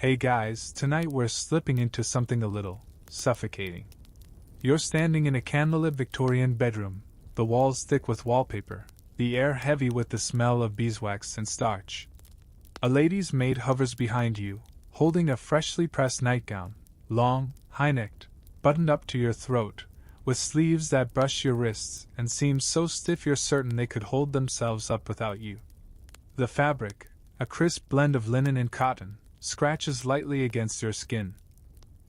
Hey guys, tonight we're slipping into something a little suffocating. You're standing in a candlelit Victorian bedroom, the walls thick with wallpaper, the air heavy with the smell of beeswax and starch. A lady's maid hovers behind you, holding a freshly pressed nightgown, long, high-necked, buttoned up to your throat, with sleeves that brush your wrists and seem so stiff you're certain they could hold themselves up without you. The fabric, a crisp blend of linen and cotton, scratches lightly against your skin.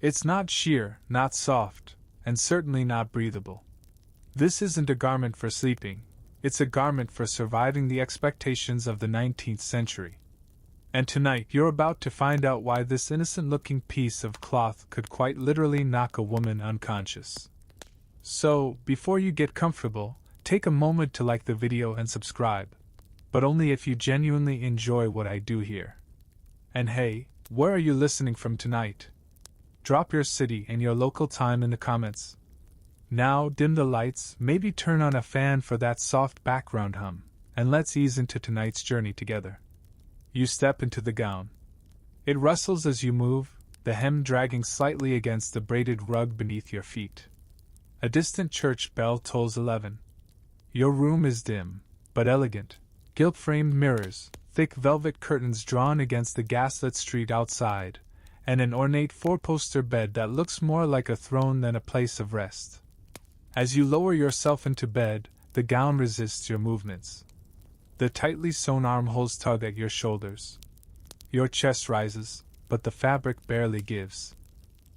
It's not sheer, not soft, and certainly not breathable. This isn't a garment for sleeping, it's a garment for surviving the expectations of the 19th century. And tonight you're about to find out why this innocent-looking piece of cloth could quite literally knock a woman unconscious. So, before you get comfortable, take a moment to like the video and subscribe, but only if you genuinely enjoy what I do here. And hey, where are you listening from tonight? Drop your city and your local time in the comments. Now dim the lights, maybe turn on a fan for that soft background hum, and let's ease into tonight's journey together. You step into the gown. It rustles as you move, the hem dragging slightly against the braided rug beneath your feet. A distant church bell tolls 11. Your room is dim, but elegant. Gilt-framed mirrors, thick velvet curtains drawn against the gaslit street outside, and an ornate four-poster bed that looks more like a throne than a place of rest. As you lower yourself into bed, the gown resists your movements. The tightly sewn armholes tug at your shoulders. Your chest rises, but the fabric barely gives.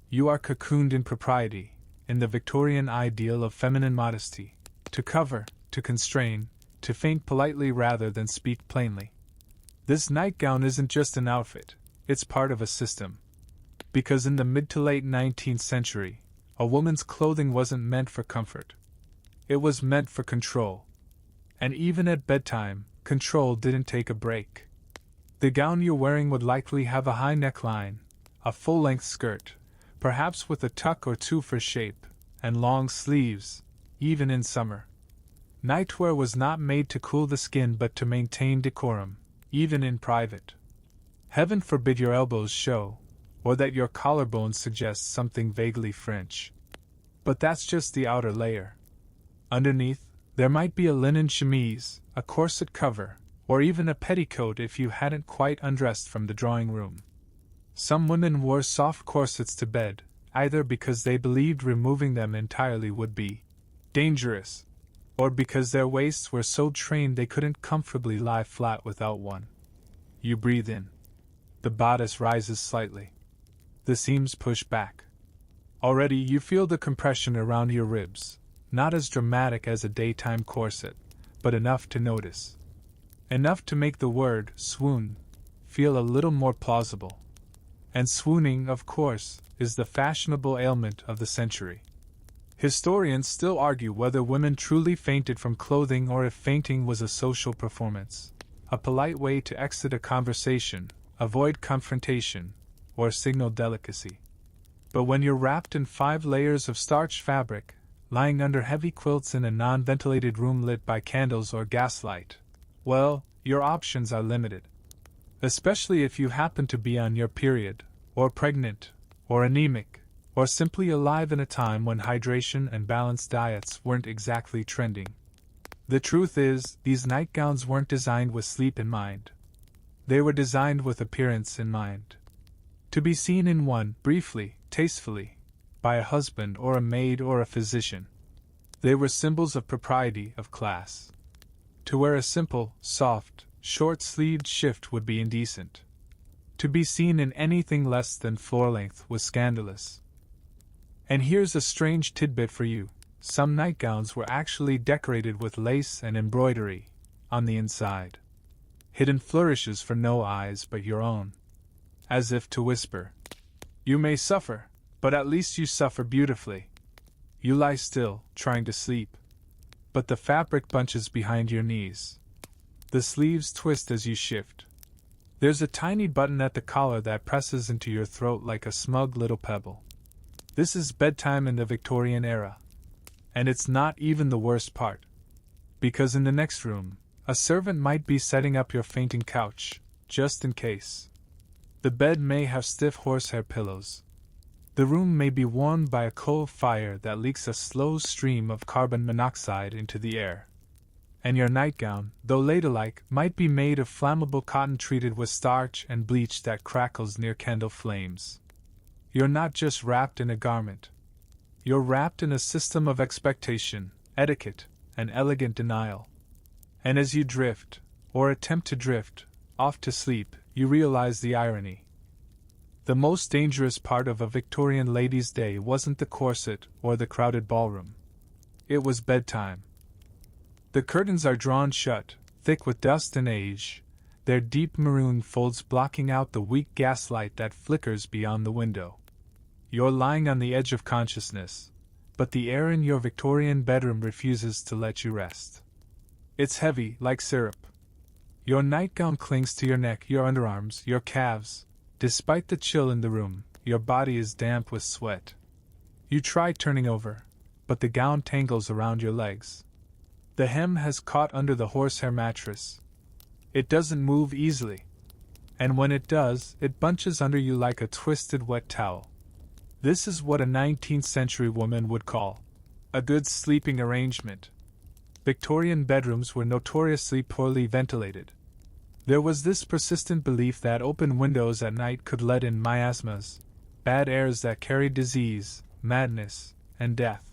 You are cocooned in propriety, in the Victorian ideal of feminine modesty, to cover, to constrain, to feint politely rather than speak plainly. This nightgown isn't just an outfit, it's part of a system. Because in the mid to late 19th century, a woman's clothing wasn't meant for comfort. It was meant for control. And even at bedtime, control didn't take a break. The gown you're wearing would likely have a high neckline, a full-length skirt, perhaps with a tuck or two for shape, and long sleeves, even in summer. Nightwear was not made to cool the skin but to maintain decorum, even in private. Heaven forbid your elbows show, or that your collarbone suggests something vaguely French. But that's just the outer layer. Underneath, there might be a linen chemise, a corset cover, or even a petticoat if you hadn't quite undressed from the drawing room. Some women wore soft corsets to bed, either because they believed removing them entirely would be dangerous, or because their waists were so trained they couldn't comfortably lie flat without one. You breathe in. The bodice rises slightly. The seams push back. Already you feel the compression around your ribs, not as dramatic as a daytime corset, but enough to notice. Enough to make the word swoon feel a little more plausible. And swooning, of course, is the fashionable ailment of the century. Historians still argue whether women truly fainted from clothing or if fainting was a social performance, a polite way to exit a conversation, avoid confrontation, or signal delicacy. But when you're wrapped in 5 layers of starched fabric, lying under heavy quilts in a non-ventilated room lit by candles or gaslight, well, your options are limited. Especially if you happen to be on your period, or pregnant, or anemic, or simply alive in a time when hydration and balanced diets weren't exactly trending. The truth is, these nightgowns weren't designed with sleep in mind. They were designed with appearance in mind. To be seen in one, briefly, tastefully, by a husband or a maid or a physician. They were symbols of propriety, of class. To wear a simple, soft, short-sleeved shift would be indecent. To be seen in anything less than floor-length was scandalous. And here's a strange tidbit for you. Some nightgowns were actually decorated with lace and embroidery on the inside. Hidden flourishes for no eyes but your own. As if to whisper, "You may suffer, but at least you suffer beautifully." You lie still, trying to sleep. But the fabric bunches behind your knees. The sleeves twist as you shift. There's a tiny button at the collar that presses into your throat like a smug little pebble. This is bedtime in the Victorian era. And it's not even the worst part. Because in the next room, a servant might be setting up your fainting couch, just in case. The bed may have stiff horsehair pillows. The room may be warmed by a coal fire that leaks a slow stream of carbon monoxide into the air. And your nightgown, though ladylike, might be made of flammable cotton treated with starch and bleach that crackles near candle flames. You're not just wrapped in a garment. You're wrapped in a system of expectation, etiquette, and elegant denial. And as you drift, or attempt to drift, off to sleep, you realize the irony. The most dangerous part of a Victorian lady's day wasn't the corset or the crowded ballroom. It was bedtime. The curtains are drawn shut, thick with dust and age, their deep maroon folds blocking out the weak gaslight that flickers beyond the window. You're lying on the edge of consciousness, but the air in your Victorian bedroom refuses to let you rest. It's heavy, like syrup. Your nightgown clings to your neck, your underarms, your calves. Despite the chill in the room, your body is damp with sweat. You try turning over, but the gown tangles around your legs. The hem has caught under the horsehair mattress. It doesn't move easily. And when it does, it bunches under you like a twisted wet towel. This is what a 19th century woman would call a good sleeping arrangement. Victorian bedrooms were notoriously poorly ventilated. There was this persistent belief that open windows at night could let in miasmas, bad airs that carried disease, madness, and death.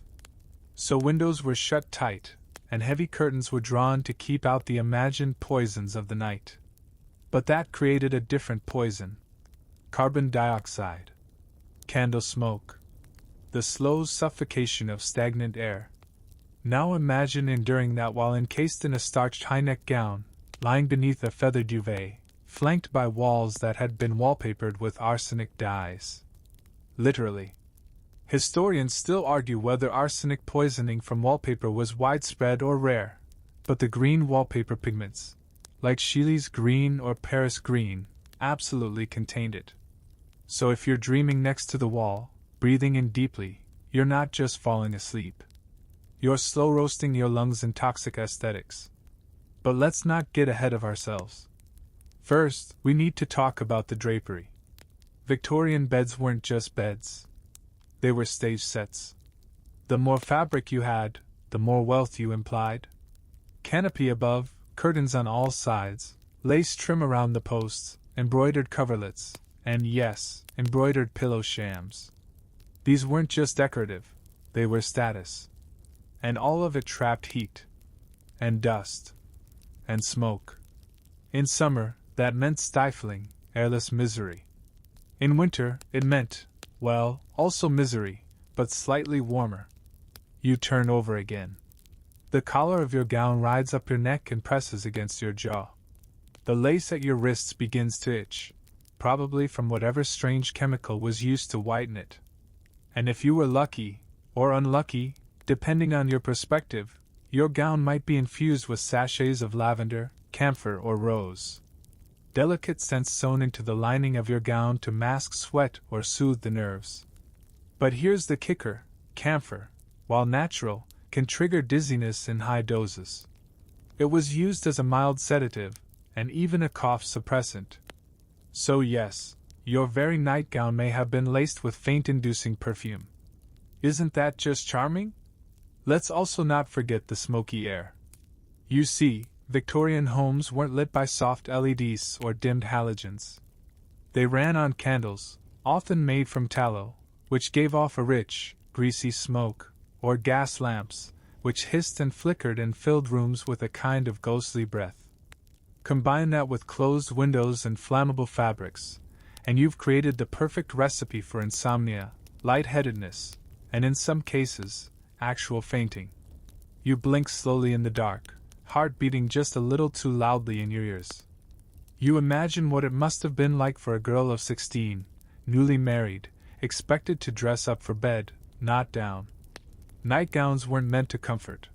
So windows were shut tight, and heavy curtains were drawn to keep out the imagined poisons of the night. But that created a different poison. Carbon dioxide. Candle smoke. The slow suffocation of stagnant air. Now imagine enduring that while encased in a starched high-neck gown, lying beneath a feather duvet, flanked by walls that had been wallpapered with arsenic dyes. Literally. Historians still argue whether arsenic poisoning from wallpaper was widespread or rare, but the green wallpaper pigments, like Chile's green or Paris green, absolutely contained it. So if you're dreaming next to the wall, breathing in deeply, you're not just falling asleep. You're slow roasting your lungs in toxic aesthetics. But let's not get ahead of ourselves. First, we need to talk about the drapery. Victorian beds weren't just beds. They were stage sets. The more fabric you had, the more wealth you implied. Canopy above, curtains on all sides, lace trim around the posts, embroidered coverlets, and yes, embroidered pillow shams. These weren't just decorative, they were status. And all of it trapped heat. And dust. And smoke. In summer, that meant stifling, airless misery. In winter, it meant, well, also misery, but slightly warmer. You turn over again. The collar of your gown rides up your neck and presses against your jaw. The lace at your wrists begins to itch, probably from whatever strange chemical was used to whiten it. And if you were lucky, or unlucky, depending on your perspective, your gown might be infused with sachets of lavender, camphor, or rose. Delicate scents sewn into the lining of your gown to mask sweat or soothe the nerves. But here's the kicker: camphor, while natural, can trigger dizziness in high doses. It was used as a mild sedative, and even a cough suppressant. So yes, your very nightgown may have been laced with faint-inducing perfume. Isn't that just charming? Let's also not forget the smoky air. You see, Victorian homes weren't lit by soft LEDs or dimmed halogens. They ran on candles, often made from tallow, which gave off a rich, greasy smoke, or gas lamps, which hissed and flickered and filled rooms with a kind of ghostly breath. Combine that with closed windows and flammable fabrics, and you've created the perfect recipe for insomnia, lightheadedness, and in some cases, actual fainting. You blink slowly in the dark, heart beating just a little too loudly in your ears. You imagine what it must have been like for a girl of 16, newly married, expected to dress up for bed, not down. Nightgowns weren't meant to comfort.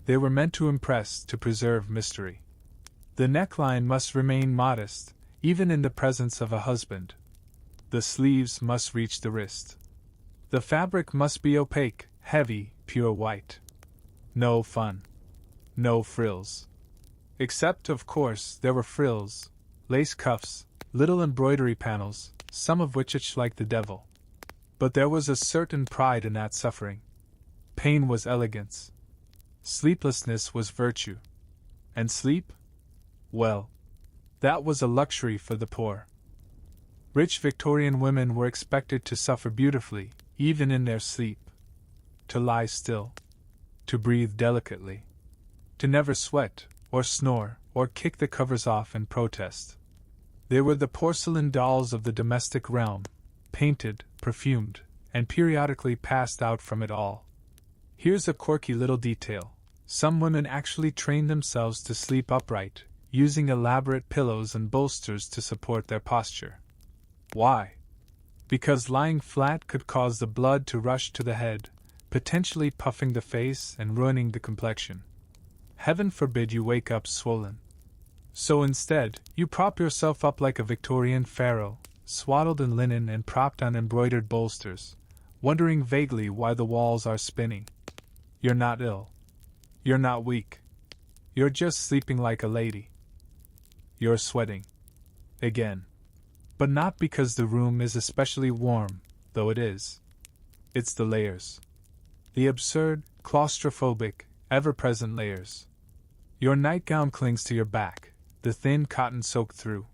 They were meant to impress, to preserve mystery. The neckline must remain modest, even in the presence of a husband. The sleeves must reach the wrist. The fabric must be opaque, heavy, pure white. No fun. No frills. Except, of course, there were frills, lace cuffs, little embroidery panels, some of which itched like the devil. But there was a certain pride in that suffering. Pain was elegance. Sleeplessness was virtue. And sleep? Well, that was a luxury for the poor. Rich Victorian women were expected to suffer beautifully, even in their sleep. To lie still. To breathe delicately. To never sweat, or snore, or kick the covers off in protest. They were the porcelain dolls of the domestic realm, painted, perfumed, and periodically passed out from it all. Here's a quirky little detail. Some women actually trained themselves to sleep upright, using elaborate pillows and bolsters to support their posture. Why? Because lying flat could cause the blood to rush to the head, potentially puffing the face and ruining the complexion. Heaven forbid you wake up swollen. So instead, you prop yourself up like a Victorian pharaoh, swaddled in linen and propped on embroidered bolsters, wondering vaguely why the walls are spinning. You're not ill. You're not weak. You're just sleeping like a lady. You're sweating. Again. But not because the room is especially warm, though it is. It's the layers. The absurd, claustrophobic, ever-present layers. Your nightgown clings to your back, the thin cotton soaked through.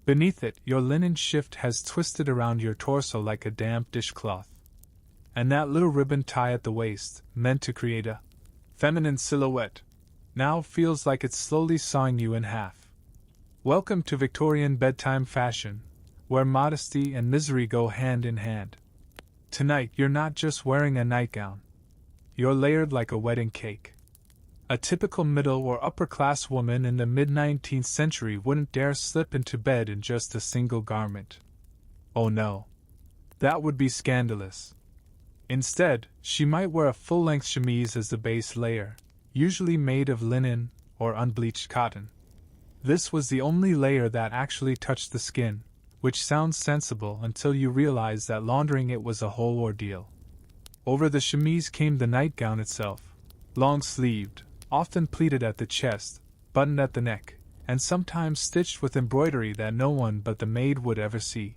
Beneath it, your linen shift has twisted around your torso like a damp dishcloth. And that little ribbon tie at the waist, meant to create a feminine silhouette, now feels like it's slowly sawing you in half. Welcome to Victorian bedtime fashion, where modesty and misery go hand in hand. Tonight you're not just wearing a nightgown. You're layered like a wedding cake. A typical middle or upper-class woman in the mid-19th century wouldn't dare slip into bed in just a single garment. Oh no. That would be scandalous. Instead, she might wear a full-length chemise as the base layer, usually made of linen or unbleached cotton. This was the only layer that actually touched the skin, which sounds sensible until you realize that laundering it was a whole ordeal. Over the chemise came the nightgown itself, long-sleeved, often pleated at the chest, buttoned at the neck, and sometimes stitched with embroidery that no one but the maid would ever see.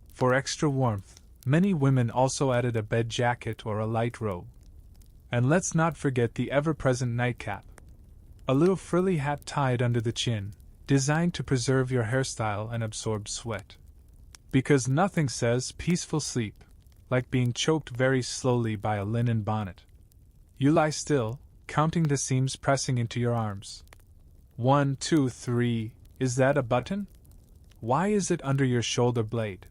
For extra warmth, many women also added a bed jacket or a light robe. And let's not forget the ever-present nightcap. A little frilly hat tied under the chin, designed to preserve your hairstyle and absorb sweat. Because nothing says peaceful sleep like being choked very slowly by a linen bonnet. You lie still, counting the seams pressing into your arms. 1, 2, 3, is that a button? Why is it under your shoulder blade?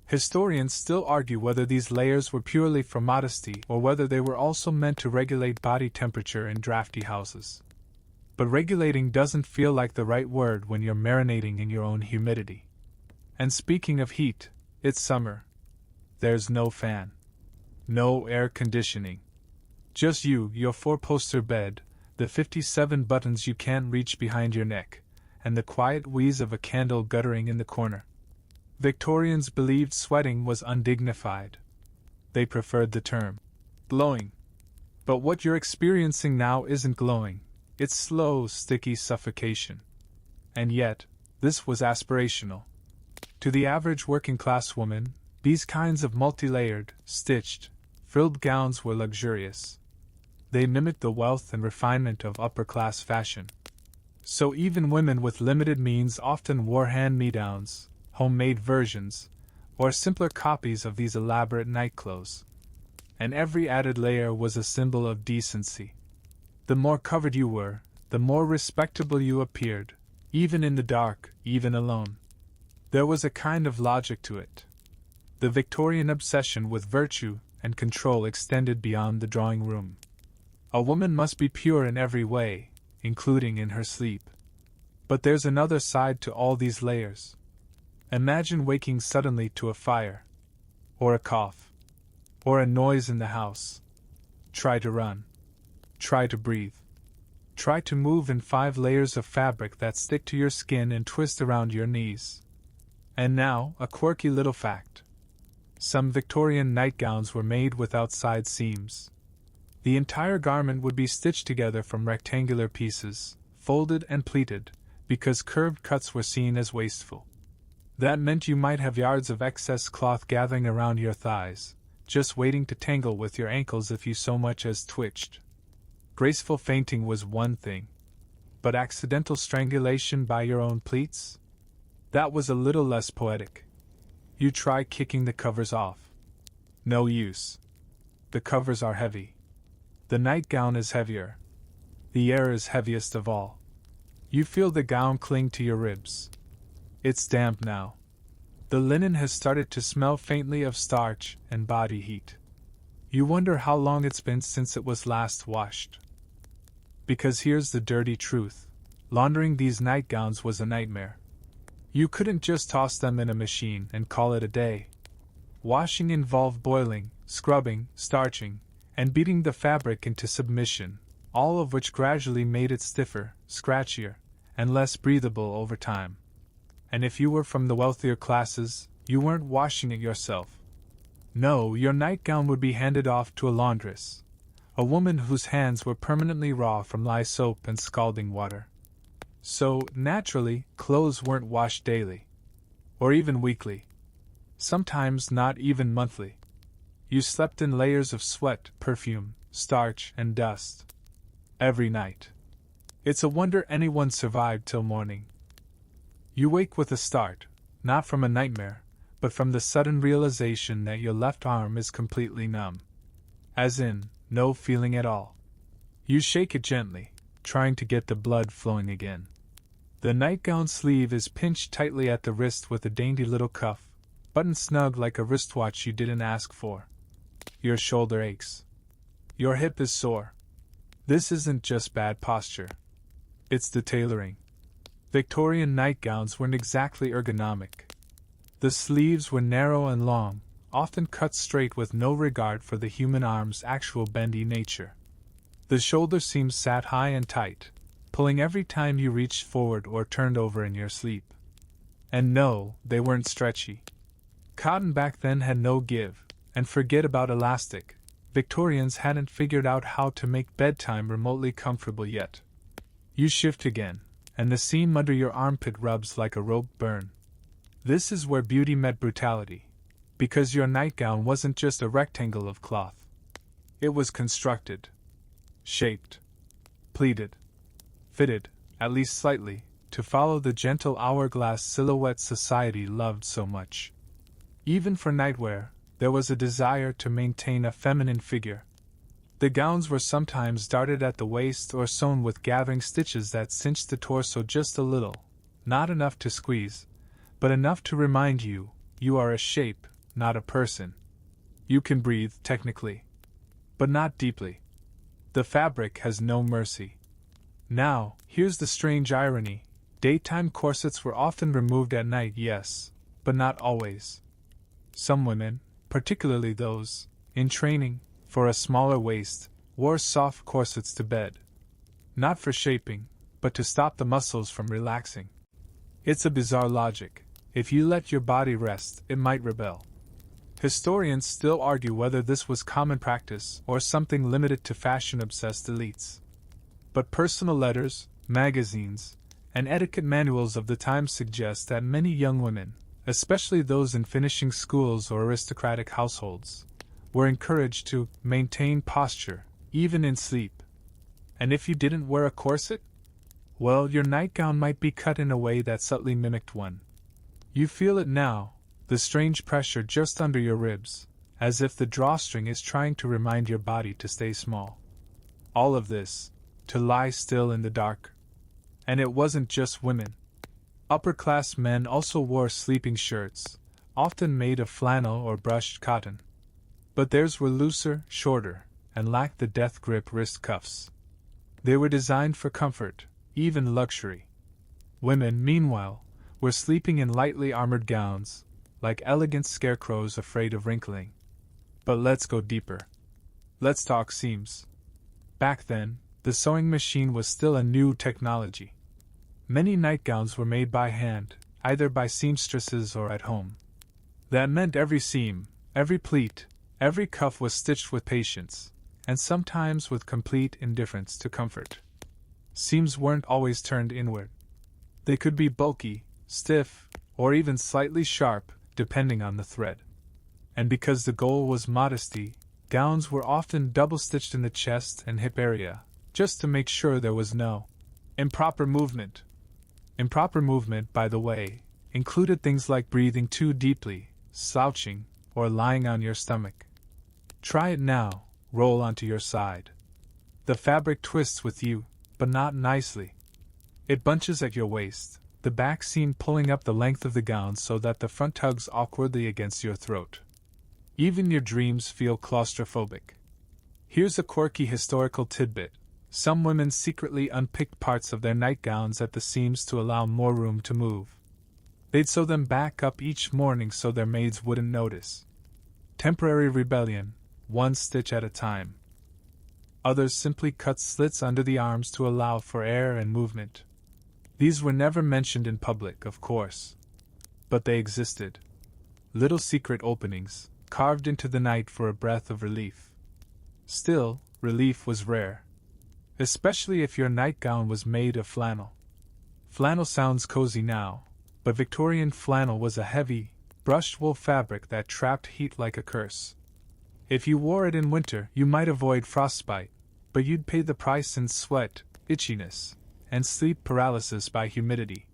Historians still argue whether these layers were purely for modesty or whether they were also meant to regulate body temperature in drafty houses. But regulating doesn't feel like the right word when you're marinating in your own humidity. And speaking of heat, it's summer. There's no fan. No air conditioning. Just you, your four-poster bed, the 57 buttons you can't reach behind your neck, and the quiet wheeze of a candle guttering in the corner. Victorians believed sweating was undignified. They preferred the term glowing. But what you're experiencing now isn't glowing, it's slow, sticky suffocation. And yet, this was aspirational. To the average working-class woman, these kinds of multi-layered, stitched, frilled gowns were luxurious. They mimicked the wealth and refinement of upper-class fashion. So even women with limited means often wore hand-me-downs, homemade versions, or simpler copies of these elaborate nightclothes. And every added layer was a symbol of decency. The more covered you were, the more respectable you appeared, even in the dark, even alone. There was a kind of logic to it. The Victorian obsession with virtue and control extended beyond the drawing room. A woman must be pure in every way, including in her sleep. But there's another side to all these layers. Imagine waking suddenly to a fire, or a cough, or a noise in the house. Try to run. Try to breathe. Try to move in 5 layers of fabric that stick to your skin and twist around your knees. And now, a quirky little fact. Some Victorian nightgowns were made without side seams. The entire garment would be stitched together from rectangular pieces, folded and pleated, because curved cuts were seen as wasteful. That meant you might have yards of excess cloth gathering around your thighs, just waiting to tangle with your ankles if you so much as twitched. Graceful fainting was one thing, but accidental strangulation by your own pleats? That was a little less poetic. You try kicking the covers off. No use. The covers are heavy. The nightgown is heavier. The air is heaviest of all. You feel the gown cling to your ribs. It's damp now. The linen has started to smell faintly of starch and body heat. You wonder how long it's been since it was last washed. Because here's the dirty truth. Laundering these nightgowns was a nightmare. You couldn't just toss them in a machine and call it a day. Washing involved boiling, scrubbing, starching, and beating the fabric into submission, all of which gradually made it stiffer, scratchier, and less breathable over time. And if you were from the wealthier classes, you weren't washing it yourself. No, your nightgown would be handed off to a laundress, a woman whose hands were permanently raw from lye soap and scalding water. So, naturally, clothes weren't washed daily. Or even weekly. Sometimes not even monthly. You slept in layers of sweat, perfume, starch, and dust. Every night. It's a wonder anyone survived till morning. You wake with a start, not from a nightmare, but from the sudden realization that your left arm is completely numb. As in, no feeling at all. You shake it gently, trying to get the blood flowing again. The nightgown sleeve is pinched tightly at the wrist with a dainty little cuff, buttoned snug like a wristwatch you didn't ask for. Your shoulder aches. Your hip is sore. This isn't just bad posture. It's the tailoring. Victorian nightgowns weren't exactly ergonomic. The sleeves were narrow and long, often cut straight with no regard for the human arm's actual bendy nature. The shoulder seams sat high and tight, pulling every time you reached forward or turned over in your sleep. And no, they weren't stretchy. Cotton back then had no give, and forget about elastic. Victorians hadn't figured out how to make bedtime remotely comfortable yet. You shift again, and the seam under your armpit rubs like a rope burn. This is where beauty met brutality, because your nightgown wasn't just a rectangle of cloth. It was constructed, shaped, pleated, fitted, at least slightly, to follow the gentle hourglass silhouette society loved so much. Even for nightwear, there was a desire to maintain a feminine figure. The gowns were sometimes darted at the waist or sewn with gathering stitches that cinched the torso just a little, not enough to squeeze, but enough to remind you, you are a shape, not a person. You can breathe, technically, but not deeply. The fabric has no mercy. Now, here's the strange irony. Daytime corsets were often removed at night, yes, but not always. Some women, particularly those in training, for a smaller waist, wore soft corsets to bed. Not for shaping, but to stop the muscles from relaxing. It's a bizarre logic. If you let your body rest, it might rebel. Historians still argue whether this was common practice or something limited to fashion-obsessed elites. But personal letters, magazines, and etiquette manuals of the time suggest that many young women, especially those in finishing schools or aristocratic households, were encouraged to maintain posture, even in sleep. And if you didn't wear a corset? Well, your nightgown might be cut in a way that subtly mimicked one. You feel it now, the strange pressure just under your ribs, as if the drawstring is trying to remind your body to stay small. All of this, to lie still in the dark. And it wasn't just women. Upper-class men also wore sleeping shirts, often made of flannel or brushed cotton. But theirs were looser, shorter, and lacked the death-grip wrist cuffs. They were designed for comfort, even luxury. Women, meanwhile, were sleeping in lightly armored gowns, like elegant scarecrows afraid of wrinkling. But let's go deeper. Let's talk seams. Back then, the sewing machine was still a new technology. Many nightgowns were made by hand, either by seamstresses or at home. That meant every seam, every pleat, every cuff was stitched with patience, and sometimes with complete indifference to comfort. Seams weren't always turned inward. They could be bulky, stiff, or even slightly sharp, depending on the thread. And because the goal was modesty, gowns were often double-stitched in the chest and hip area, just to make sure there was no improper movement. Improper movement, by the way, included things like breathing too deeply, slouching, or lying on your stomach. Try it now, roll onto your side. The fabric twists with you, but not nicely. It bunches at your waist, the back seam pulling up the length of the gown so that the front tugs awkwardly against your throat. Even your dreams feel claustrophobic. Here's a quirky historical tidbit. Some women secretly unpicked parts of their nightgowns at the seams to allow more room to move. They'd sew them back up each morning so their maids wouldn't notice. Temporary rebellion, one stitch at a time. Others simply cut slits under the arms to allow for air and movement. These were never mentioned in public, of course. But they existed. Little secret openings, carved into the night for a breath of relief. Still, relief was rare. Especially if your nightgown was made of flannel. Flannel sounds cozy now, but Victorian flannel was a heavy, brushed wool fabric that trapped heat like a curse. If you wore it in winter, you might avoid frostbite, but you'd pay the price in sweat, itchiness, and sleep paralysis by humidity.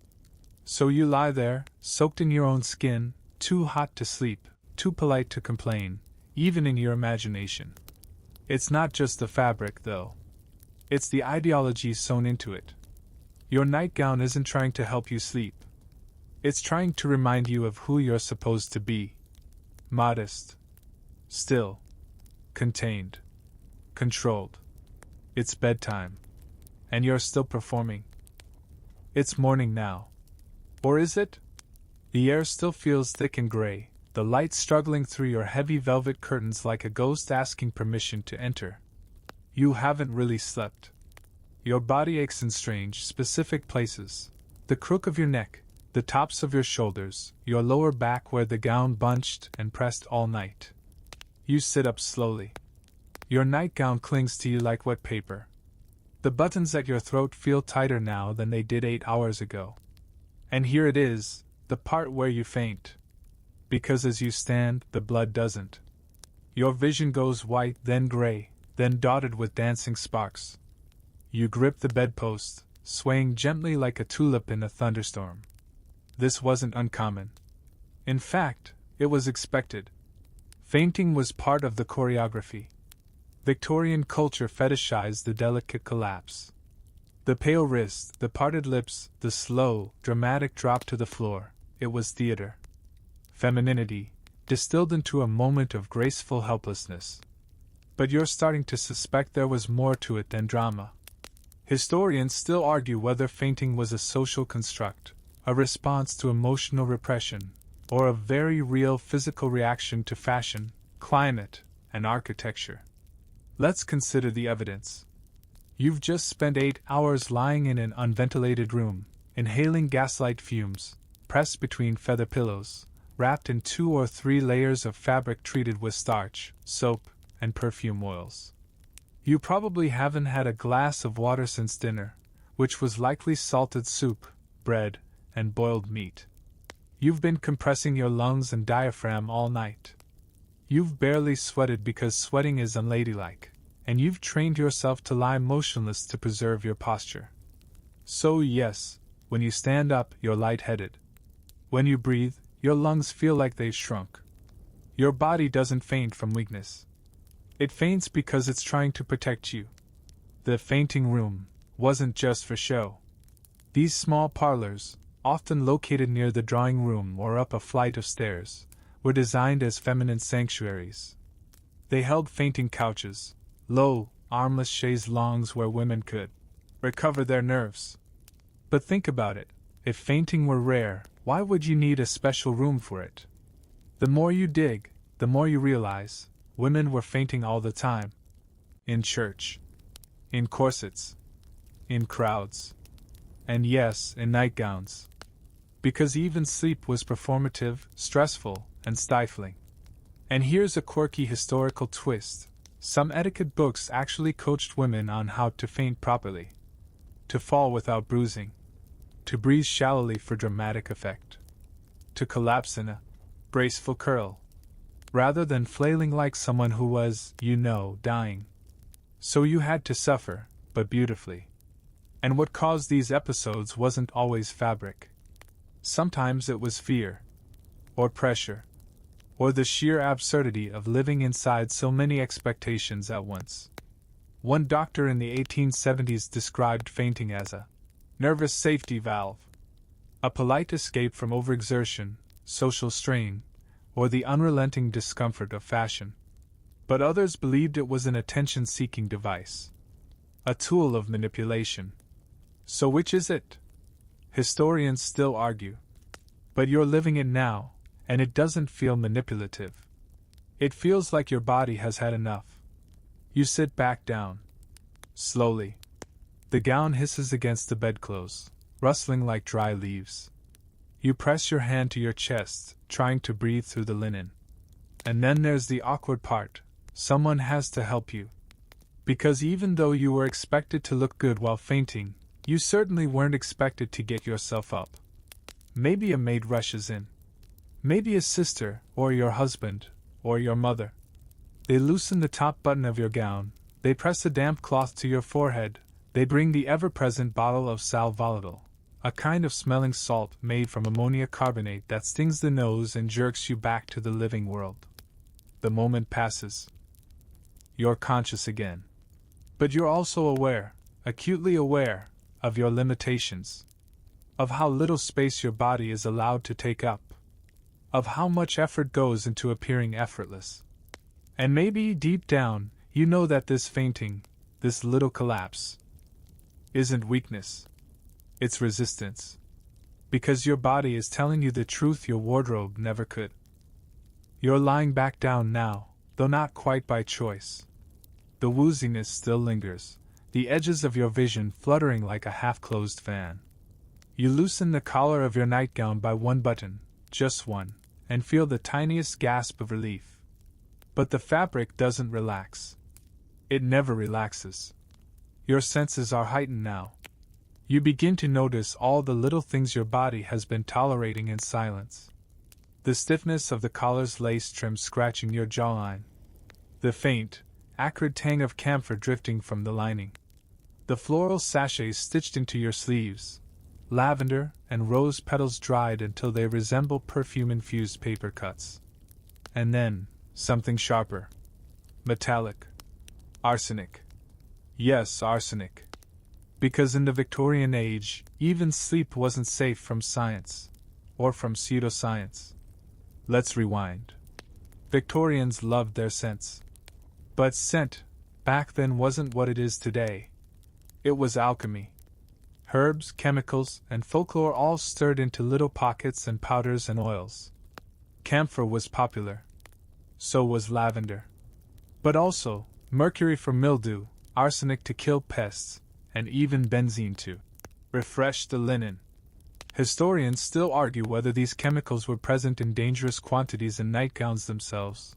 So you lie there, soaked in your own skin, too hot to sleep, too polite to complain, even in your imagination. It's not just the fabric, though. It's the ideology sewn into it. Your nightgown isn't trying to help you sleep. It's trying to remind you of who you're supposed to be. Modest. Still. Contained. Controlled. It's bedtime. And you're still performing. It's morning now. Or is it? The air still feels thick and gray, the light struggling through your heavy velvet curtains like a ghost asking permission to enter. You haven't really slept. Your body aches in strange, specific places. The crook of your neck, the tops of your shoulders, your lower back where the gown bunched and pressed all night. You sit up slowly. Your nightgown clings to you like wet paper. The buttons at your throat feel tighter now than they did 8 hours ago. And here it is, the part where you faint. Because as you stand, the blood doesn't. Your vision goes white, then gray, then dotted with dancing sparks. You grip the bedpost, swaying gently like a tulip in a thunderstorm. This wasn't uncommon. In fact, it was expected. Fainting was part of the choreography. Victorian culture fetishized the delicate collapse. The pale wrist, the parted lips, the slow, dramatic drop to the floor. It was theater. Femininity, distilled into a moment of graceful helplessness. But you're starting to suspect there was more to it than drama. Historians still argue whether fainting was a social construct, a response to emotional repression, or a very real physical reaction to fashion, climate, and architecture. Let's consider the evidence. You've just spent 8 hours lying in an unventilated room, inhaling gaslight fumes, pressed between feather pillows, wrapped in 2 or 3 layers of fabric treated with starch, soap, and perfume oils. You probably haven't had a glass of water since dinner, which was likely salted soup, bread, and boiled meat. You've been compressing your lungs and diaphragm all night. You've barely sweated because sweating is unladylike, and you've trained yourself to lie motionless to preserve your posture. So yes, when you stand up, you're lightheaded. When you breathe, your lungs feel like they've shrunk. Your body doesn't faint from weakness. It faints because it's trying to protect you. The fainting room wasn't just for show. These small parlors, often located near the drawing room or up a flight of stairs, were designed as feminine sanctuaries. They held fainting couches, low, armless chaise longues where women could recover their nerves. But think about it, if fainting were rare, why would you need a special room for it? The more you dig, the more you realize, women were fainting all the time. In church. In corsets. In crowds. And yes, in nightgowns. Because even sleep was performative, stressful, and stifling. And here's a quirky historical twist. Some etiquette books actually coached women on how to faint properly. To fall without bruising. To breathe shallowly for dramatic effect. to collapse in a graceful curl, rather than flailing like someone who was, dying. So you had to suffer, but beautifully. And what caused these episodes wasn't always fabric. Sometimes it was fear, or pressure, or the sheer absurdity of living inside so many expectations at once. One doctor in the 1870s described fainting as a nervous safety valve, a polite escape from overexertion, social strain, or the unrelenting discomfort of fashion. But others believed it was an attention-seeking device, a tool of manipulation. So which is it? Historians still argue. But you're living it now, and it doesn't feel manipulative. It feels like your body has had enough. You sit back down. Slowly. The gown hisses against the bedclothes, rustling like dry leaves. You press your hand to your chest, trying to breathe through the linen. And then there's the awkward part. Someone has to help you. Because even though you were expected to look good while fainting, you certainly weren't expected to get yourself up. Maybe a maid rushes in. Maybe a sister, or your husband, or your mother. They loosen the top button of your gown, they press a damp cloth to your forehead, they bring the ever-present bottle of sal volatile, a kind of smelling salt made from ammonia carbonate that stings the nose and jerks you back to the living world. The moment passes. You're conscious again. But you're also aware, acutely aware, of your limitations. Of how little space your body is allowed to take up. Of how much effort goes into appearing effortless. And maybe, deep down, you know that this fainting, this little collapse, isn't weakness. It's resistance. Because your body is telling you the truth your wardrobe never could. You're lying back down now, though not quite by choice. The wooziness still lingers, the edges of your vision fluttering like a half-closed fan. You loosen the collar of your nightgown by one button, just one, and feel the tiniest gasp of relief. But the fabric doesn't relax. It never relaxes. Your senses are heightened now. You begin to notice all the little things your body has been tolerating in silence. The stiffness of the collar's lace trim scratching your jawline. The faint, acrid tang of camphor drifting from the lining. The floral sachets stitched into your sleeves. Lavender and rose petals dried until they resemble perfume-infused paper cuts. And then, something sharper. Metallic. Arsenic. Yes, arsenic. Because in the Victorian age, even sleep wasn't safe from science. Or from pseudoscience. Let's rewind. Victorians loved their scents. But scent, back then, wasn't what it is today. It was alchemy. Herbs, chemicals, and folklore all stirred into little pockets and powders and oils. Camphor was popular. So was lavender. But also, mercury for mildew, arsenic to kill pests, and even benzene to refresh the linen. Historians still argue whether these chemicals were present in dangerous quantities in nightgowns themselves,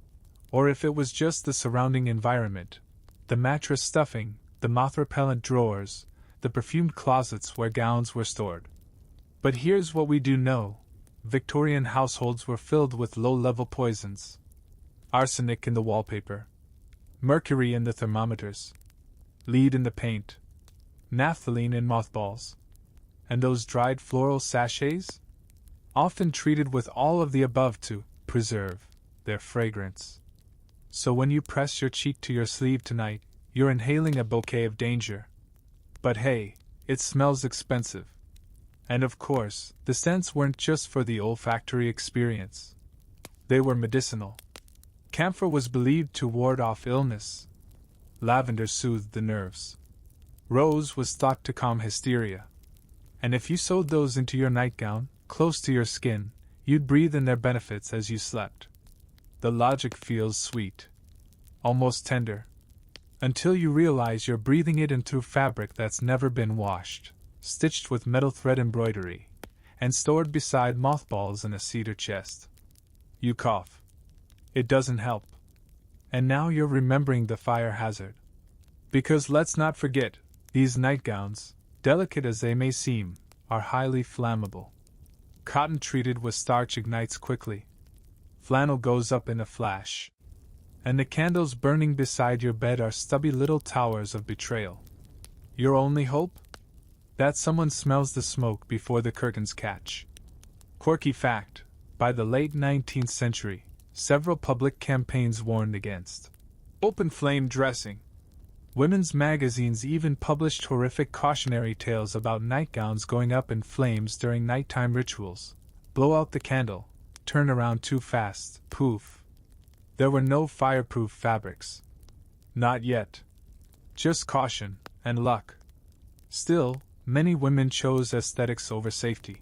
or if it was just the surrounding environment, the mattress stuffing, the moth-repellent drawers, the perfumed closets where gowns were stored. But here's what we do know. Victorian households were filled with low-level poisons. Arsenic in the wallpaper. Mercury in the thermometers. Lead in the paint. Naphthalene in mothballs. And those dried floral sachets? Often treated with all of the above to preserve their fragrance. So when you press your cheek to your sleeve tonight, you're inhaling a bouquet of danger. But hey, it smells expensive. And of course, the scents weren't just for the olfactory experience. They were medicinal. Camphor was believed to ward off illness. Lavender soothed the nerves. Rose was thought to calm hysteria. And if you sewed those into your nightgown, close to your skin, you'd breathe in their benefits as you slept. The logic feels sweet. Almost tender. Until you realize you're breathing it in through fabric that's never been washed, stitched with metal thread embroidery, and stored beside mothballs in a cedar chest. You cough. It doesn't help. And now you're remembering the fire hazard. Because let's not forget, these nightgowns, delicate as they may seem, are highly flammable. Cotton treated with starch ignites quickly. Flannel goes up in a flash. And the candles burning beside your bed are stubby little towers of betrayal. Your only hope? That someone smells the smoke before the curtains catch. Quirky fact: by the late 19th century, several public campaigns warned against open flame dressing. Women's magazines even published horrific cautionary tales about nightgowns going up in flames during nighttime rituals. Blow out the candle, turn around too fast, poof. There were no fireproof fabrics. Not yet. Just caution and luck. Still, many women chose aesthetics over safety.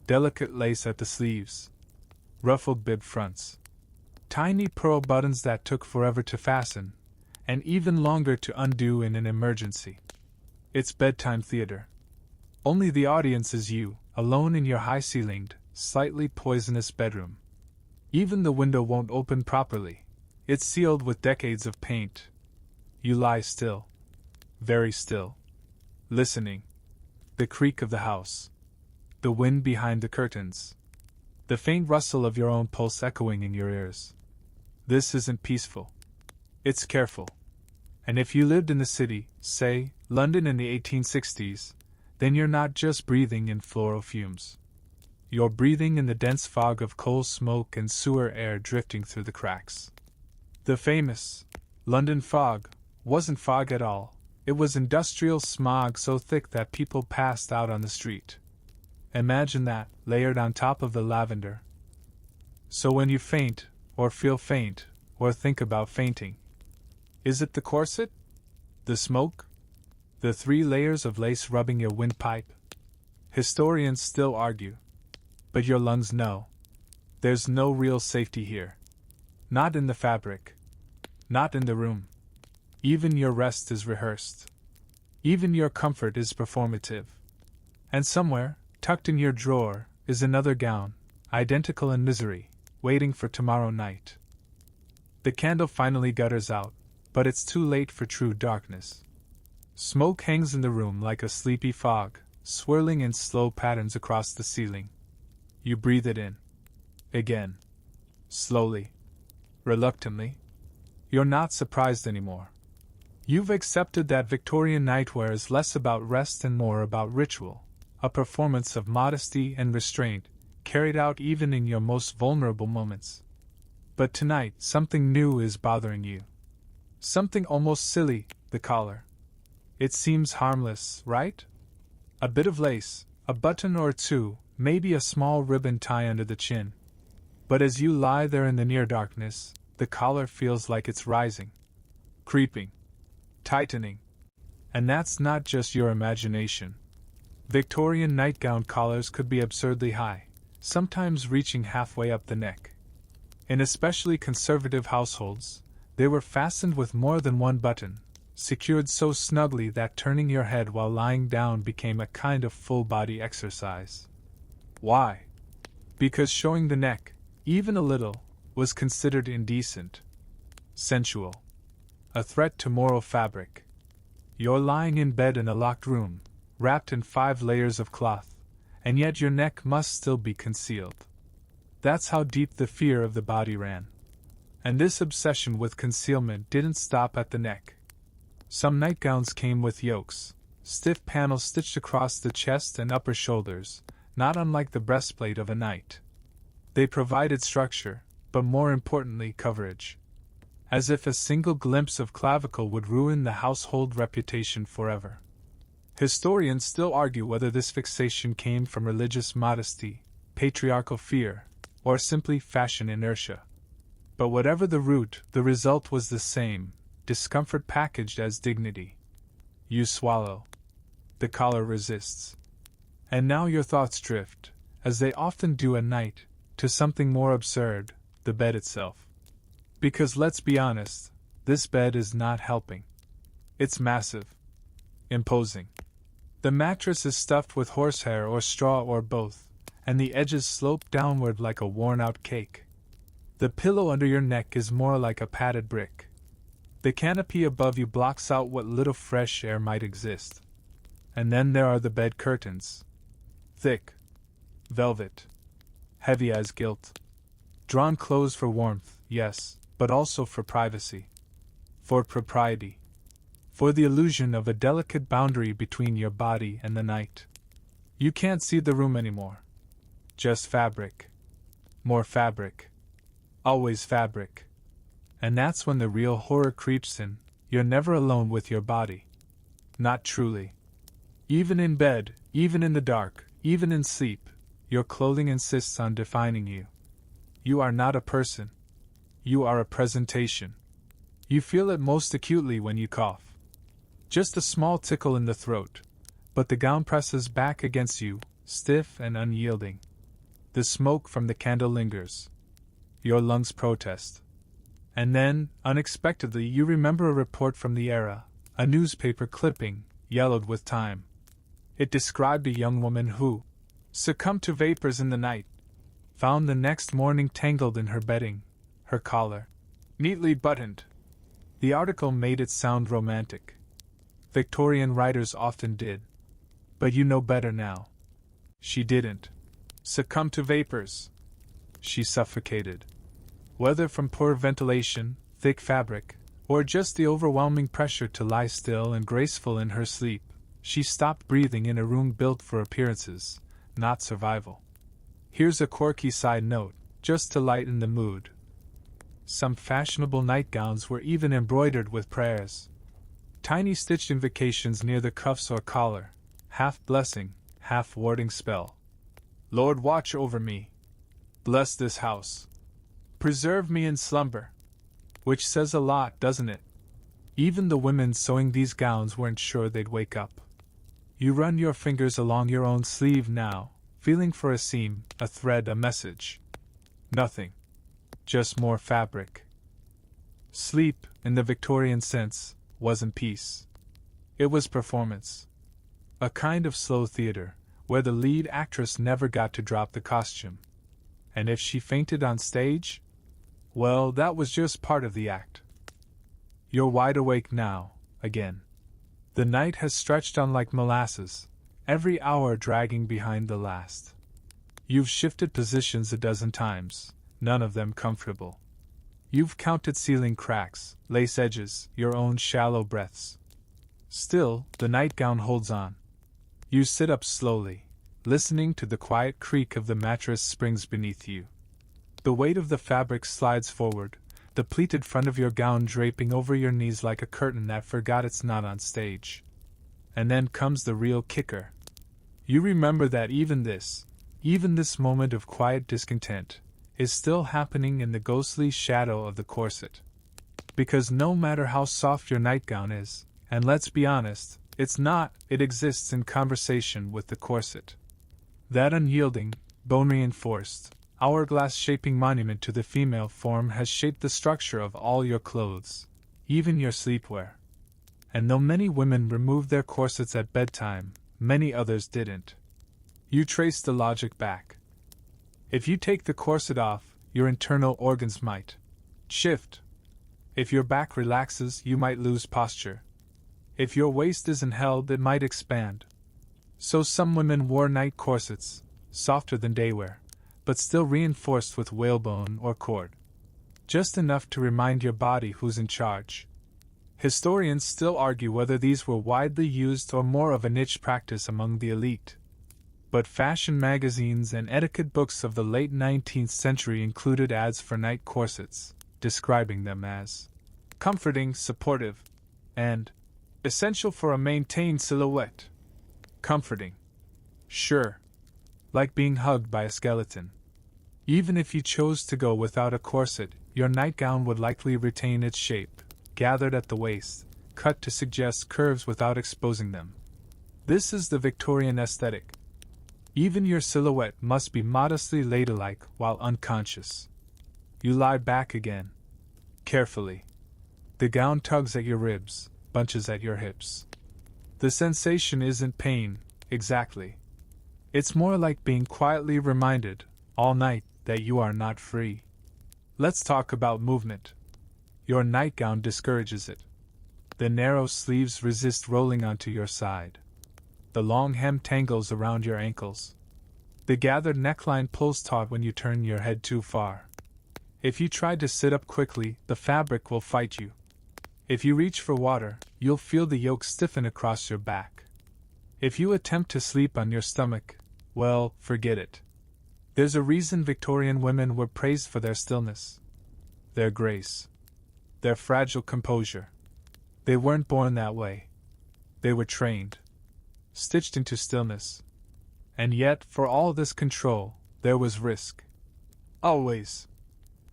Delicate lace at the sleeves, ruffled bib fronts, tiny pearl buttons that took forever to fasten, and even longer to undo in an emergency. It's bedtime theater. Only the audience is you, alone in your high-ceilinged, slightly poisonous bedroom. Even the window won't open properly. It's sealed with decades of paint. You lie still. Very still. Listening. The creak of the house. The wind behind the curtains. The faint rustle of your own pulse echoing in your ears. This isn't peaceful. It's careful. And if you lived in the city, say, London in the 1860s, then you're not just breathing in floral fumes. You're breathing in the dense fog of coal smoke and sewer air drifting through the cracks. The famous London fog wasn't fog at all. It was industrial smog so thick that people passed out on the street. Imagine that, layered on top of the lavender. So when you faint, or feel faint, or think about fainting, is it the corset? The smoke? The 3 layers of lace rubbing your windpipe? Historians still argue. But your lungs know. There's no real safety here. Not in the fabric. Not in the room. Even your rest is rehearsed. Even your comfort is performative. And somewhere, tucked in your drawer, is another gown, identical in misery, waiting for tomorrow night. The candle finally gutters out, but it's too late for true darkness. Smoke hangs in the room like a sleepy fog, swirling in slow patterns across the ceiling. You breathe it in. Again. Slowly. Reluctantly. You're not surprised anymore. You've accepted that Victorian nightwear is less about rest and more about ritual, a performance of modesty and restraint, carried out even in your most vulnerable moments. But tonight, something new is bothering you. Something almost silly, the collar. It seems harmless, right? A bit of lace, a button or two, maybe a small ribbon tie under the chin. But as you lie there in the near darkness, the collar feels like it's rising. Creeping. Tightening. And that's not just your imagination. Victorian nightgown collars could be absurdly high, sometimes reaching halfway up the neck. In especially conservative households, they were fastened with more than one button, secured so snugly that turning your head while lying down became a kind of full-body exercise. Why? Because showing the neck, even a little, was considered indecent. Sensual. A threat to moral fabric. You're lying in bed in a locked room, wrapped in 5 layers of cloth, and yet your neck must still be concealed. That's how deep the fear of the body ran. And this obsession with concealment didn't stop at the neck. Some nightgowns came with yokes, stiff panels stitched across the chest and upper shoulders, not unlike the breastplate of a knight. They provided structure, but more importantly coverage. As if a single glimpse of clavicle would ruin the household reputation forever. Historians still argue whether this fixation came from religious modesty, patriarchal fear, or simply fashion inertia. But whatever the root, the result was the same, discomfort packaged as dignity. You swallow. The collar resists. And now your thoughts drift, as they often do at night, to something more absurd, the bed itself. Because let's be honest, this bed is not helping. It's massive. Imposing. The mattress is stuffed with horsehair or straw or both, and the edges slope downward like a worn-out cake. The pillow under your neck is more like a padded brick. The canopy above you blocks out what little fresh air might exist. And then there are the bed curtains. Thick. Velvet. heavy as guilt. Drawn clothes for warmth, yes, but also for privacy. For propriety. For the illusion of a delicate boundary between your body and the night. You can't see the room anymore. Just fabric. More fabric. Always fabric. And that's when the real horror creeps in. You're never alone with your body. Not truly. Even in bed, even in the dark, even in sleep, your clothing insists on defining you. You are not a person. You are a presentation. You feel it most acutely when you cough. Just a small tickle in the throat, but the gown presses back against you, stiff and unyielding. The smoke from the candle lingers. Your lungs protest. And then, unexpectedly, you remember a report from the era, a newspaper clipping, yellowed with time. It described a young woman who succumbed to vapors in the night, found the next morning tangled in her bedding, her collar neatly buttoned. The article made it sound romantic. Victorian writers often did. But you know better now. She didn't succumb to vapors. She suffocated. Whether from poor ventilation, thick fabric, or just the overwhelming pressure to lie still and graceful in her sleep, she stopped breathing in a room built for appearances, not survival. Here's a quirky side note, just to lighten the mood. Some fashionable nightgowns were even embroidered with prayers. Tiny stitched invocations near the cuffs or collar, half blessing, half warding spell. Lord, watch over me. Bless this house. Preserve me in slumber. Which says a lot, doesn't it? Even the women sewing these gowns weren't sure they'd wake up. You run your fingers along your own sleeve now, feeling for a seam, a thread, a message. Nothing. Just more fabric. Sleep, in the Victorian sense, wasn't peace. It was performance. A kind of slow theater, where the lead actress never got to drop the costume. And if she fainted on stage, well, that was just part of the act. You're wide awake now, again. The night has stretched on like molasses, every hour dragging behind the last. You've shifted positions a dozen times, none of them comfortable. You've counted ceiling cracks, lace edges, your own shallow breaths. Still, the nightgown holds on. You sit up slowly, listening to the quiet creak of the mattress springs beneath you. The weight of the fabric slides forward, the pleated front of your gown draping over your knees like a curtain that forgot it's not on stage. And then comes the real kicker. You remember that even this moment of quiet discontent, is still happening in the ghostly shadow of the corset. Because no matter how soft your nightgown is, and let's be honest, it's not, it exists in conversation with the corset. That unyielding, bone-reinforced, hourglass-shaping monument to the female form has shaped the structure of all your clothes, even your sleepwear. And though many women removed their corsets at bedtime, many others didn't. You trace the logic back. If you take the corset off, your internal organs might shift. If your back relaxes, you might lose posture. If your waist isn't held, it might expand. So some women wore night corsets, softer than daywear, but still reinforced with whalebone or cord. Just enough to remind your body who's in charge. Historians still argue whether these were widely used or more of a niche practice among the elite. But fashion magazines and etiquette books of the late 19th century included ads for night corsets, describing them as comforting, supportive, and essential for a maintained silhouette. Comforting. Sure. Like being hugged by a skeleton. Even if you chose to go without a corset, your nightgown would likely retain its shape, gathered at the waist, cut to suggest curves without exposing them. This is the Victorian aesthetic. Even your silhouette must be modestly ladylike while unconscious. You lie back again. Carefully. The gown tugs at your ribs, bunches at your hips. The sensation isn't pain, exactly. It's more like being quietly reminded, all night, that you are not free. Let's talk about movement. Your nightgown discourages it. The narrow sleeves resist rolling onto your side. The long hem tangles around your ankles. The gathered neckline pulls taut when you turn your head too far. If you try to sit up quickly, the fabric will fight you. If you reach for water, you'll feel the yoke stiffen across your back. If you attempt to sleep on your stomach, well, forget it. There's a reason Victorian women were praised for their stillness, their grace, their fragile composure. They weren't born that way. They were trained, stitched into stillness. And yet, for all this control, there was risk. Always.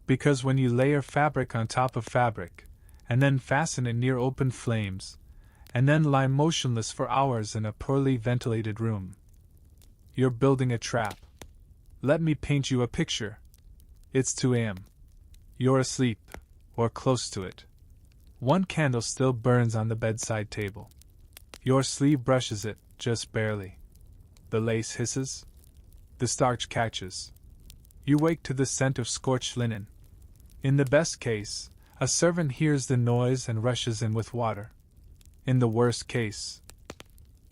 Because when you layer fabric on top of fabric, and then fasten it near open flames, and then lie motionless for hours in a poorly ventilated room, you're building a trap. Let me paint you a picture. It's 2 a.m. You're asleep, or close to it. One candle still burns on the bedside table. Your sleeve brushes it, just barely. The lace hisses. The starch catches. You wake to the scent of scorched linen. In the best case, a servant hears the noise and rushes in with water. In the worst case,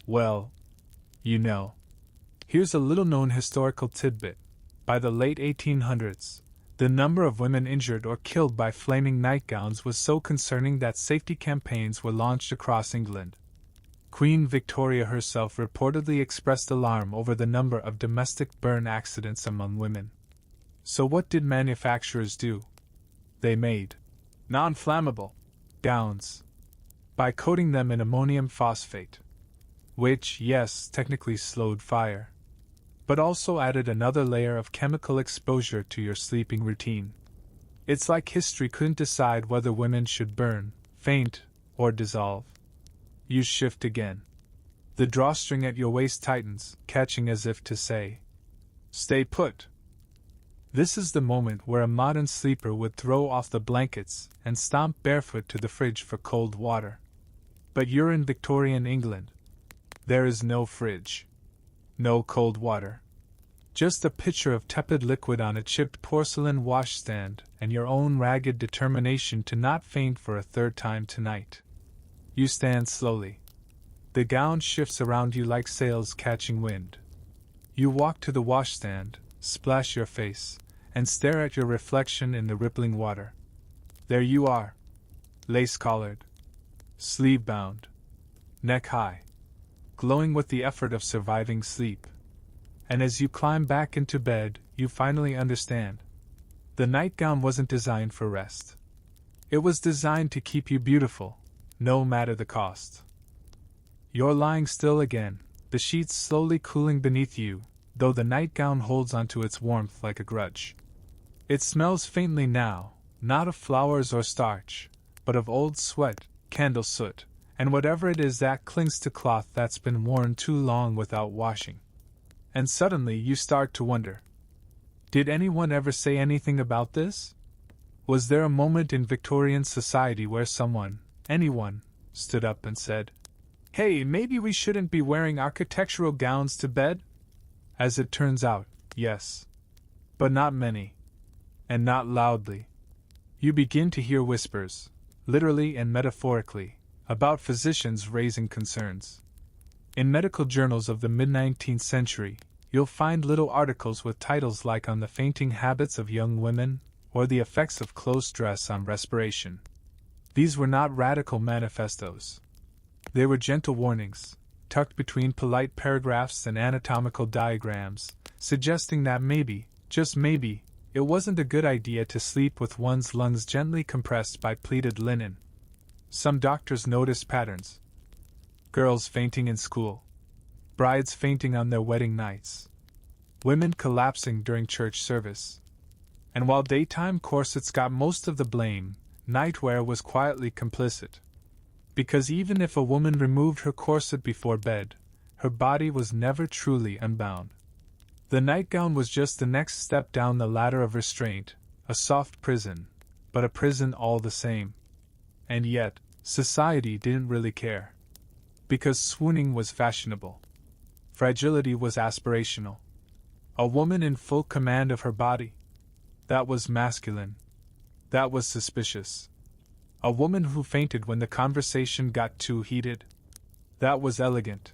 well, you know. Here's a little-known historical tidbit. By the late 1800s, the number of women injured or killed by flaming nightgowns was so concerning that safety campaigns were launched across England. Queen Victoria herself reportedly expressed alarm over the number of domestic burn accidents among women. So what did manufacturers do? They made non-flammable gowns by coating them in ammonium phosphate, which, yes, technically slowed fire, but also added another layer of chemical exposure to your sleeping routine. It's like history couldn't decide whether women should burn, faint, or dissolve. You shift again. The drawstring at your waist tightens, catching as if to say, "Stay put." This is the moment where a modern sleeper would throw off the blankets and stomp barefoot to the fridge for cold water. But you're in Victorian England. There is no fridge. No cold water. Just a pitcher of tepid liquid on a chipped porcelain washstand and your own ragged determination to not faint for a third time tonight. You stand slowly. The gown shifts around you like sails catching wind. You walk to the washstand, splash your face, and stare at your reflection in the rippling water. There you are, lace-collared, sleeve-bound, neck-high, glowing with the effort of surviving sleep. And as you climb back into bed, you finally understand. The nightgown wasn't designed for rest. It was designed to keep you beautiful, no matter the cost. You're lying still again, the sheets slowly cooling beneath you, though the nightgown holds onto its warmth like a grudge. It smells faintly now, not of flowers or starch, but of old sweat, candle soot, and whatever it is that clings to cloth that's been worn too long without washing. And suddenly you start to wonder. Did anyone ever say anything about this? Was there a moment in Victorian society where someone, anyone, stood up and said, "Hey, maybe we shouldn't be wearing architectural gowns to bed"? As it turns out, yes. But not many. And not loudly. You begin to hear whispers, literally and metaphorically, about physicians raising concerns. In medical journals of the mid-19th century, you'll find little articles with titles like "On the Fainting Habits of Young Women" or "The Effects of Close Dress on Respiration." These were not radical manifestos. They were gentle warnings, tucked between polite paragraphs and anatomical diagrams, suggesting that maybe, just maybe, it wasn't a good idea to sleep with one's lungs gently compressed by pleated linen. Some doctors noticed patterns. Girls fainting in school. Brides fainting on their wedding nights. Women collapsing during church service. And while daytime corsets got most of the blame, nightwear was quietly complicit. Because even if a woman removed her corset before bed, her body was never truly unbound. The nightgown was just the next step down the ladder of restraint, a soft prison, but a prison all the same. And yet, society didn't really care. Because swooning was fashionable. Fragility was aspirational. A woman in full command of her body. That was masculine. That was suspicious. A woman who fainted when the conversation got too heated. That was elegant.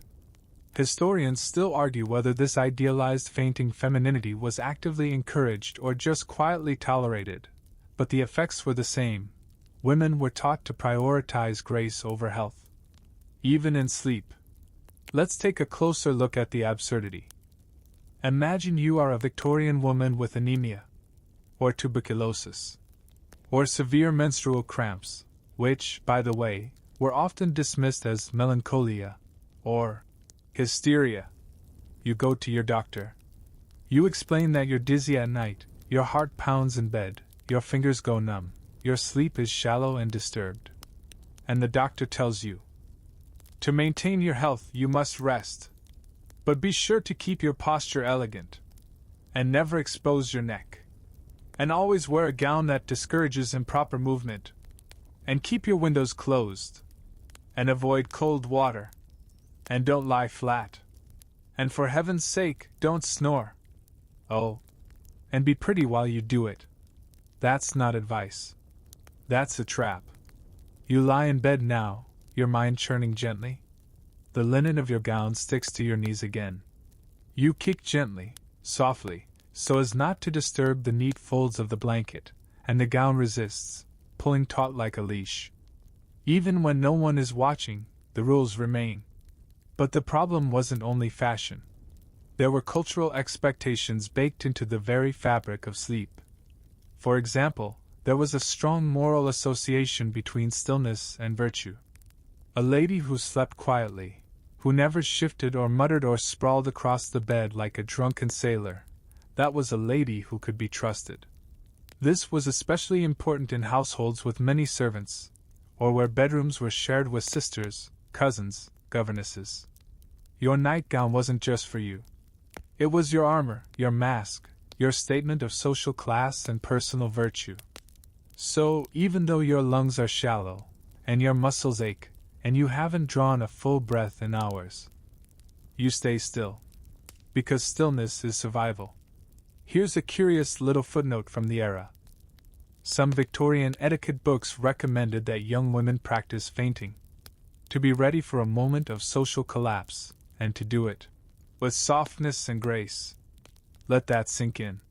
Historians still argue whether this idealized fainting femininity was actively encouraged or just quietly tolerated, but the effects were the same. Women were taught to prioritize grace over health, even in sleep. Let's take a closer look at the absurdity. Imagine you are a Victorian woman with anemia, or tuberculosis, or severe menstrual cramps, which, by the way, were often dismissed as melancholia, or hysteria. You go to your doctor. You explain that you're dizzy at night, your heart pounds in bed, your fingers go numb, your sleep is shallow and disturbed. And the doctor tells you, to maintain your health, you must rest. But be sure to keep your posture elegant. And never expose your neck. And always wear a gown that discourages improper movement. And keep your windows closed. And avoid cold water. And don't lie flat. And for heaven's sake, don't snore. Oh. And be pretty while you do it. That's not advice. That's a trap. You lie in bed now, your mind churning gently. The linen of your gown sticks to your knees again. You kick gently, softly, so as not to disturb the neat folds of the blanket, and the gown resists, pulling taut like a leash. Even when no one is watching, the rules remain. But the problem wasn't only fashion. There were cultural expectations baked into the very fabric of sleep. For example, there was a strong moral association between stillness and virtue. A lady who slept quietly, who never shifted or muttered or sprawled across the bed like a drunken sailor, that was a lady who could be trusted. This was especially important in households with many servants, or where bedrooms were shared with sisters, cousins, governesses. Your nightgown wasn't just for you. It was your armor, your mask, your statement of social class and personal virtue. So, even though your lungs are shallow, and your muscles ache, and you haven't drawn a full breath in hours, you stay still. Because stillness is survival. Here's a curious little footnote from the era. Some Victorian etiquette books recommended that young women practice fainting, to be ready for a moment of social collapse, and to do it with softness and grace. Let that sink in.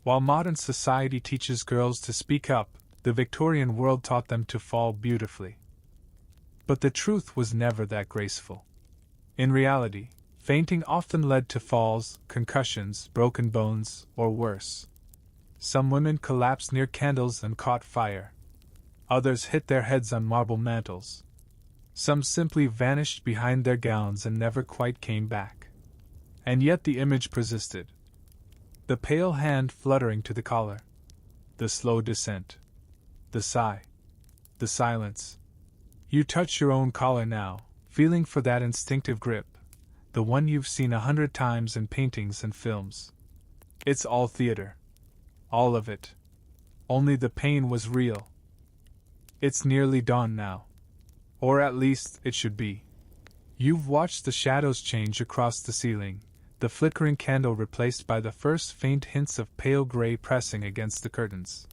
While modern society teaches girls to speak up, the Victorian world taught them to fall beautifully. But the truth was never that graceful. In reality, fainting often led to falls, concussions, broken bones, or worse. Some women collapsed near candles and caught fire. Others hit their heads on marble mantles. Some simply vanished behind their gowns and never quite came back. And yet the image persisted. The pale hand fluttering to the collar. The slow descent. The sigh. The silence. You touch your own collar now, feeling for that instinctive grip, the one you've seen 100 times in paintings and films. It's all theater. All of it. Only the pain was real. It's nearly dawn now. Or at least, it should be. You've watched the shadows change across the ceiling, the flickering candle replaced by the first faint hints of pale gray pressing against the curtains.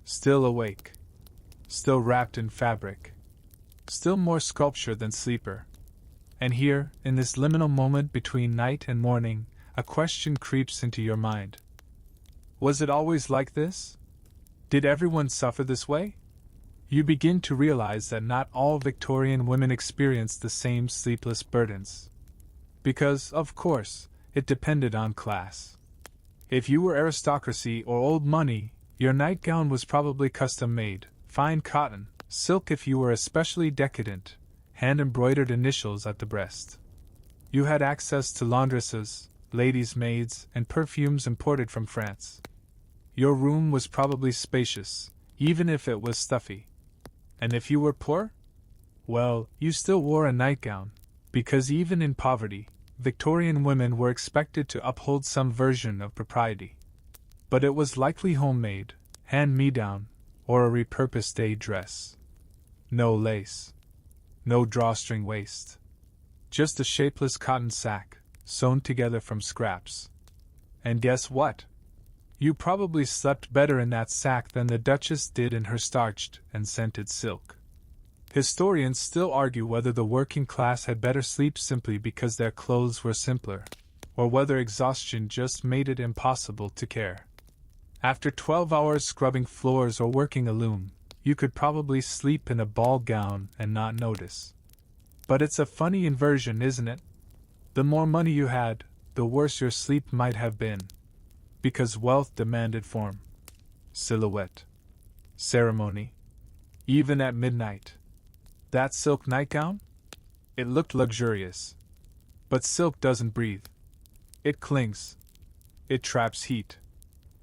Still awake. Still wrapped in fabric. Still more sculpture than sleeper. And here, in this liminal moment between night and morning, a question creeps into your mind. Was it always like this? Did everyone suffer this way? You begin to realize that not all Victorian women experienced the same sleepless burdens. Because, of course, it depended on class. If you were aristocracy or old money, your nightgown was probably custom-made, fine cotton, silk if you were especially decadent, hand-embroidered initials at the breast. You had access to laundresses, ladies' maids, and perfumes imported from France. Your room was probably spacious, even if it was stuffy. And if you were poor? Well, you still wore a nightgown, because even in poverty, Victorian women were expected to uphold some version of propriety. But it was likely homemade, hand-me-down, or a repurposed day dress. No lace. No drawstring waist. Just a shapeless cotton sack, sewn together from scraps. And guess what? You probably slept better in that sack than the Duchess did in her starched and scented silk. Historians still argue whether the working class had better sleep simply because their clothes were simpler, or whether exhaustion just made it impossible to care. After 12 hours scrubbing floors or working a loom, you could probably sleep in a ball gown and not notice. But it's a funny inversion, isn't it? The more money you had, the worse your sleep might have been. Because wealth demanded form, silhouette, ceremony. Even at midnight. That silk nightgown? It looked luxurious. But silk doesn't breathe. It clings. It traps heat.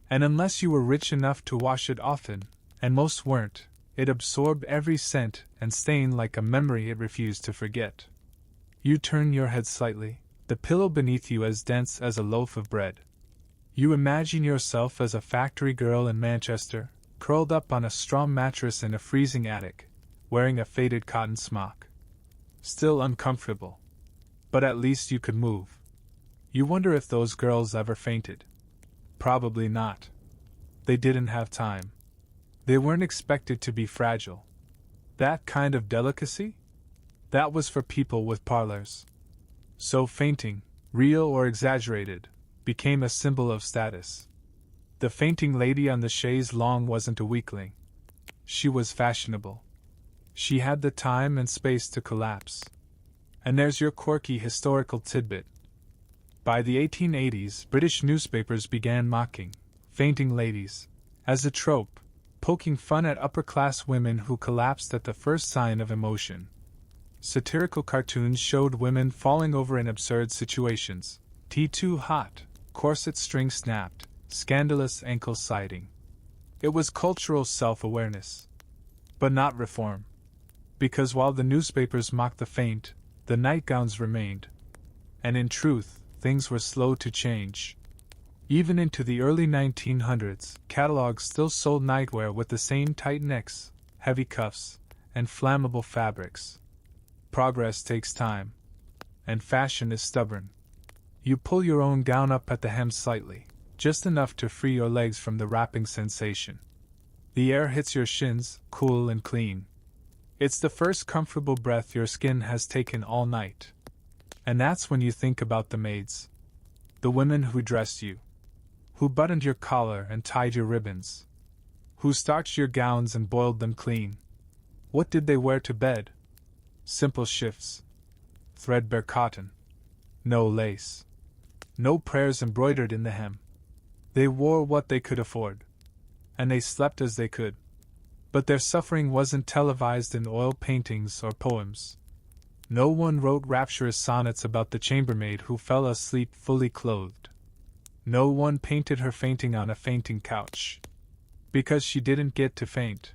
And unless you were rich enough to wash it often, and most weren't, it absorbed every scent and stain like a memory it refused to forget. You turn your head slightly, the pillow beneath you as dense as a loaf of bread. You imagine yourself as a factory girl in Manchester, curled up on a straw mattress in a freezing attic, wearing a faded cotton smock. Still uncomfortable. But at least you could move. You wonder if those girls ever fainted. Probably not. They didn't have time. They weren't expected to be fragile. That kind of delicacy? That was for people with parlors. So fainting, real or exaggerated, became a symbol of status. The fainting lady on the chaise longue wasn't a weakling. She was fashionable. She had the time and space to collapse. And there's your quirky historical tidbit. By the 1880s, British newspapers began mocking fainting ladies as a trope, poking fun at upper-class women who collapsed at the first sign of emotion. Satirical cartoons showed women falling over in absurd situations. Tea too hot, corset string snapped, scandalous ankle sliding. It was cultural self-awareness. But not reform. Because while the newspapers mocked the faint, the nightgowns remained. And in truth, things were slow to change. Even into the early 1900s, catalogs still sold nightwear with the same tight necks, heavy cuffs, and flammable fabrics. Progress takes time. And fashion is stubborn. You pull your own gown up at the hem slightly, just enough to free your legs from the wrapping sensation. The air hits your shins, cool and clean. It's the first comfortable breath your skin has taken all night. And that's when you think about the maids. The women who dressed you. Who buttoned your collar and tied your ribbons. Who starched your gowns and boiled them clean. What did they wear to bed? Simple shifts. Threadbare cotton. No lace. No prayers embroidered in the hem. They wore what they could afford. And they slept as they could. But their suffering wasn't televised in oil paintings or poems. No one wrote rapturous sonnets about the chambermaid who fell asleep fully clothed. No one painted her fainting on a fainting couch. Because she didn't get to faint.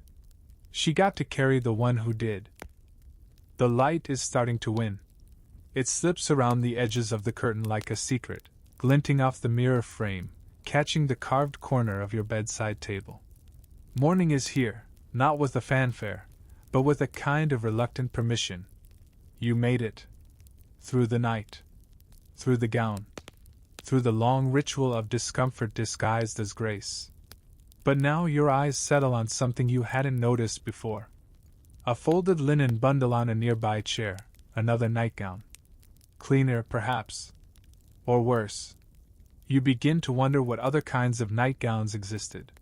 She got to carry the one who did. The light is starting to win. It slips around the edges of the curtain like a secret, glinting off the mirror frame, catching the carved corner of your bedside table. Morning is here, not with a fanfare, but with a kind of reluctant permission. You made it. Through the night. Through the gown. Through the long ritual of discomfort disguised as grace. But now your eyes settle on something you hadn't noticed before. A folded linen bundle on a nearby chair, another nightgown. Cleaner, perhaps. Or worse. You begin to wonder what other kinds of nightgowns existed.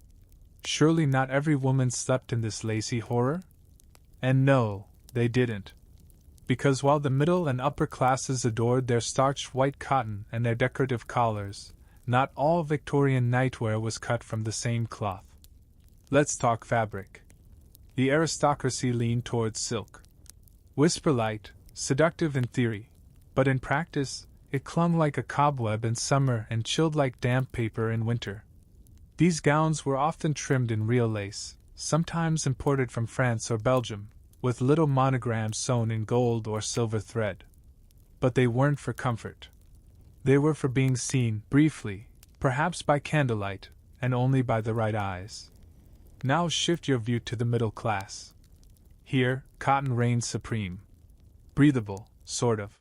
Surely not every woman slept in this lacy horror? And no, they didn't. Because while the middle and upper classes adored their starched white cotton and their decorative collars, not all Victorian nightwear was cut from the same cloth. Let's talk fabric. The aristocracy leaned towards silk. Whisper-light, seductive in theory, but in practice, it clung like a cobweb in summer and chilled like damp paper in winter. These gowns were often trimmed in real lace, sometimes imported from France or Belgium, with little monograms sewn in gold or silver thread. But they weren't for comfort. They were for being seen, briefly, perhaps by candlelight, and only by the right eyes. Now shift your view to the middle class. Here, cotton reigns supreme. Breathable, sort of.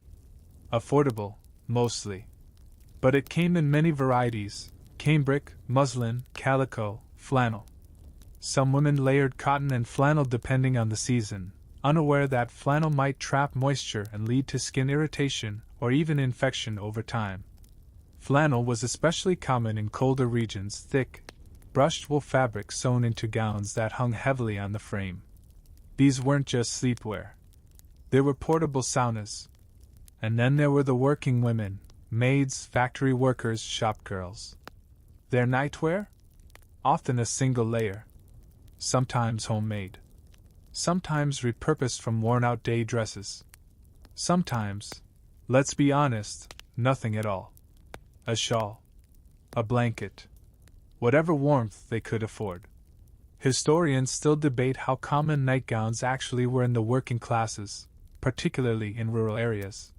Affordable, mostly. But it came in many varieties: cambric, muslin, calico, flannel. Some women layered cotton and flannel depending on the season, unaware that flannel might trap moisture and lead to skin irritation or even infection over time. Flannel was especially common in colder regions, thick, brushed wool fabric sewn into gowns that hung heavily on the frame. These weren't just sleepwear. They were portable saunas. And then there were the working women, maids, factory workers, shop girls. Their nightwear? Often a single layer. Sometimes homemade. Sometimes repurposed from worn-out day dresses. Sometimes, let's be honest, nothing at all. A shawl. A blanket. Whatever warmth they could afford. Historians still debate how common nightgowns actually were in the working classes, particularly in rural areas.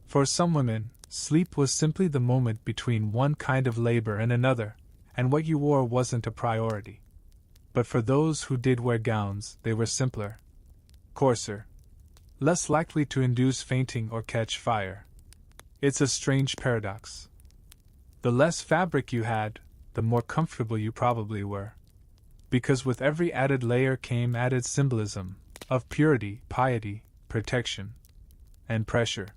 For some women, sleep was simply the moment between one kind of labor and another, and what you wore wasn't a priority. But for those who did wear gowns, they were simpler, coarser, less likely to induce fainting or catch fire. It's a strange paradox. The less fabric you had, the more comfortable you probably were. Because with every added layer came added symbolism of purity, piety, protection, and pressure.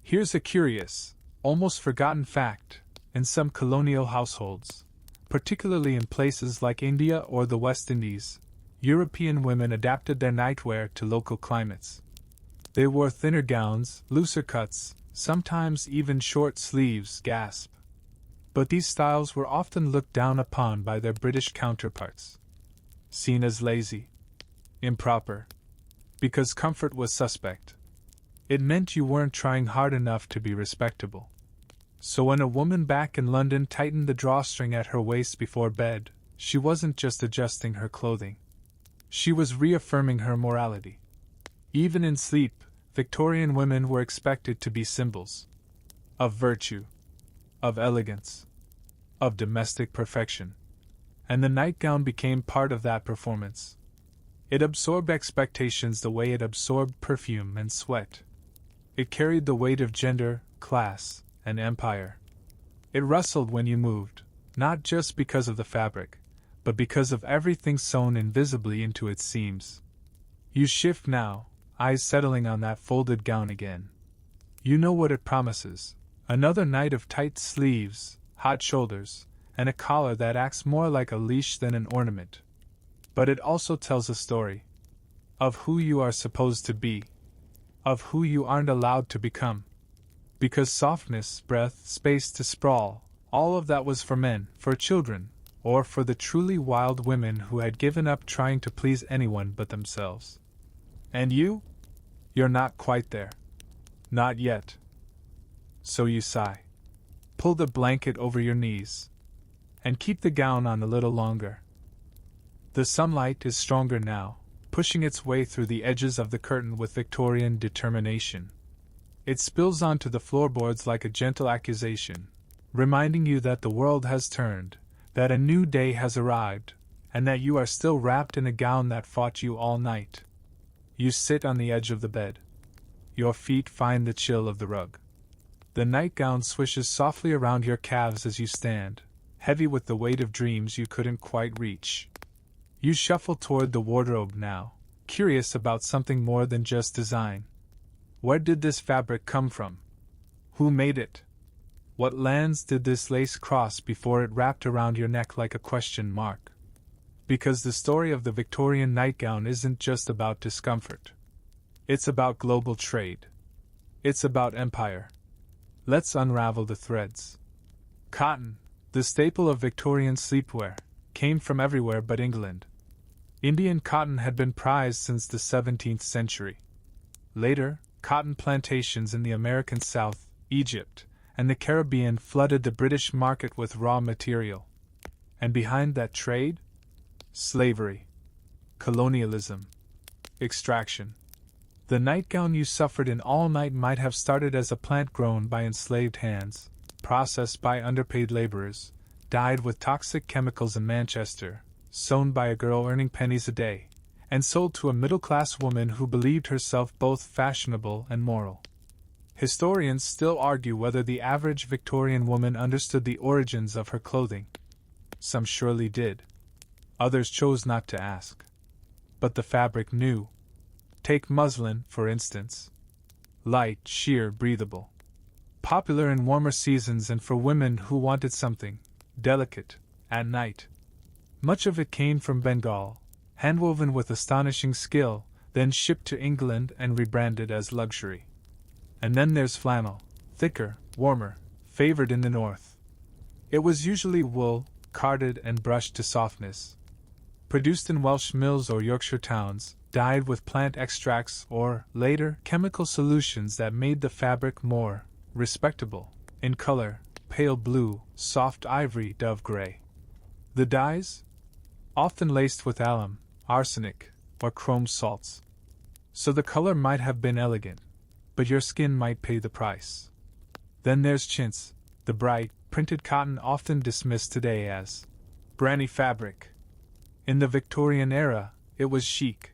Here's a curious, almost forgotten fact. In some colonial households, particularly in places like India or the West Indies, European women adapted their nightwear to local climates. They wore thinner gowns, looser cuts, sometimes even short sleeves, gasp. But these styles were often looked down upon by their British counterparts. Seen as lazy, improper, because comfort was suspect. It meant you weren't trying hard enough to be respectable. So when a woman back in London tightened the drawstring at her waist before bed, she wasn't just adjusting her clothing. She was reaffirming her morality. Even in sleep, Victorian women were expected to be symbols of virtue, of elegance, of domestic perfection. And the nightgown became part of that performance. It absorbed expectations the way it absorbed perfume and sweat. It carried the weight of gender, class, and empire. It rustled when you moved, not just because of the fabric, but because of everything sewn invisibly into its seams. You shift now, eyes settling on that folded gown again. You know what it promises: another night of tight sleeves, hot shoulders, and a collar that acts more like a leash than an ornament. But it also tells a story of who you are supposed to be, of who you aren't allowed to become. Because softness, breath, space to sprawl, all of that was for men, for children, or for the truly wild women who had given up trying to please anyone but themselves. And you? You're not quite there. Not yet. So you sigh. Pull the blanket over your knees. And keep the gown on a little longer. The sunlight is stronger now, pushing its way through the edges of the curtain with Victorian determination. It spills onto the floorboards like a gentle accusation, reminding you that the world has turned, that a new day has arrived, and that you are still wrapped in a gown that fought you all night. You sit on the edge of the bed. Your feet find the chill of the rug. The nightgown swishes softly around your calves as you stand, heavy with the weight of dreams you couldn't quite reach. You shuffle toward the wardrobe now, curious about something more than just design. Where did this fabric come from? Who made it? What lands did this lace cross before it wrapped around your neck like a question mark? Because the story of the Victorian nightgown isn't just about discomfort. It's about global trade. It's about empire. Let's unravel the threads. Cotton, the staple of Victorian sleepwear, came from everywhere but England. Indian cotton had been prized since the 17th century. Later, cotton plantations in the American South, Egypt, and the Caribbean flooded the British market with raw material. And behind that trade? Slavery, colonialism, extraction. The nightgown you suffered in all night might have started as a plant grown by enslaved hands, processed by underpaid laborers, dyed with toxic chemicals in Manchester, sewn by a girl earning pennies a day, and sold to a middle-class woman who believed herself both fashionable and moral. Historians still argue whether the average Victorian woman understood the origins of her clothing. Some surely did. Others chose not to ask. But the fabric knew. Take muslin, for instance. Light, sheer, breathable. Popular in warmer seasons and for women who wanted something delicate at night. Much of it came from Bengal, handwoven with astonishing skill, then shipped to England and rebranded as luxury. And then there's flannel, thicker, warmer, favored in the north. It was usually wool, carded and brushed to softness. Produced in Welsh mills or Yorkshire towns, dyed with plant extracts or, later, chemical solutions that made the fabric more respectable in color, pale blue, soft ivory, dove gray. The dyes? Often laced with alum, arsenic, or chrome salts. So the color might have been elegant, but your skin might pay the price. Then there's chintz, the bright, printed cotton often dismissed today as brandy fabric. In the Victorian era, it was chic.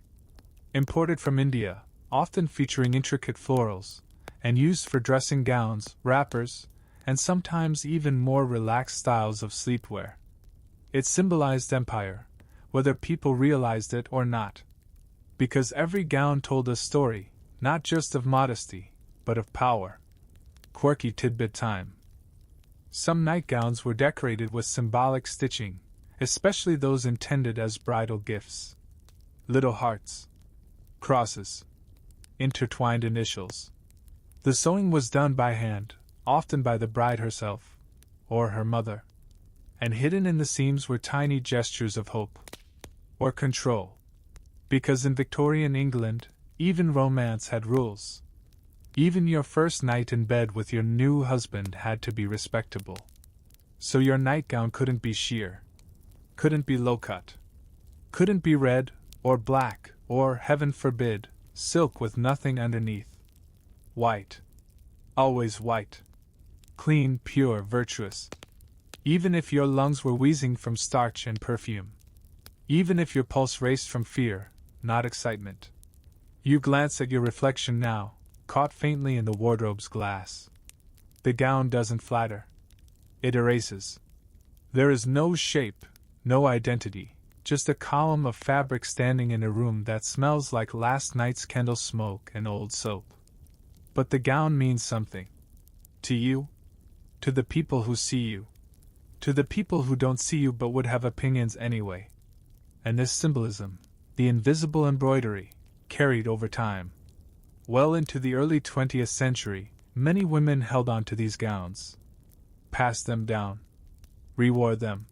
Imported from India, often featuring intricate florals, and used for dressing gowns, wrappers, and sometimes even more relaxed styles of sleepwear. It symbolized empire, whether people realized it or not. Because every gown told a story, not just of modesty, but of power. Quirky tidbit time. Some nightgowns were decorated with symbolic stitching, especially those intended as bridal gifts. Little hearts, crosses, intertwined initials. The sewing was done by hand, often by the bride herself, or her mother, and hidden in the seams were tiny gestures of hope or control. Because in Victorian England, even romance had rules. Even your first night in bed with your new husband had to be respectable. So your nightgown couldn't be sheer, couldn't be low-cut, couldn't be red or black or, heaven forbid, silk with nothing underneath. White. Always white. Clean, pure, virtuous. Even if your lungs were wheezing from starch and perfume. Even if your pulse raced from fear, not excitement. You glance at your reflection now, caught faintly in the wardrobe's glass. The gown doesn't flatter. It erases. There is no shape, no identity, just a column of fabric standing in a room that smells like last night's candle smoke and old soap. But the gown means something. To you. To the people who see you. To the people who don't see you but would have opinions anyway. And this symbolism, the invisible embroidery, carried over time. Well into the early 20th century, many women held on to these gowns. Passed them down. Rewore them.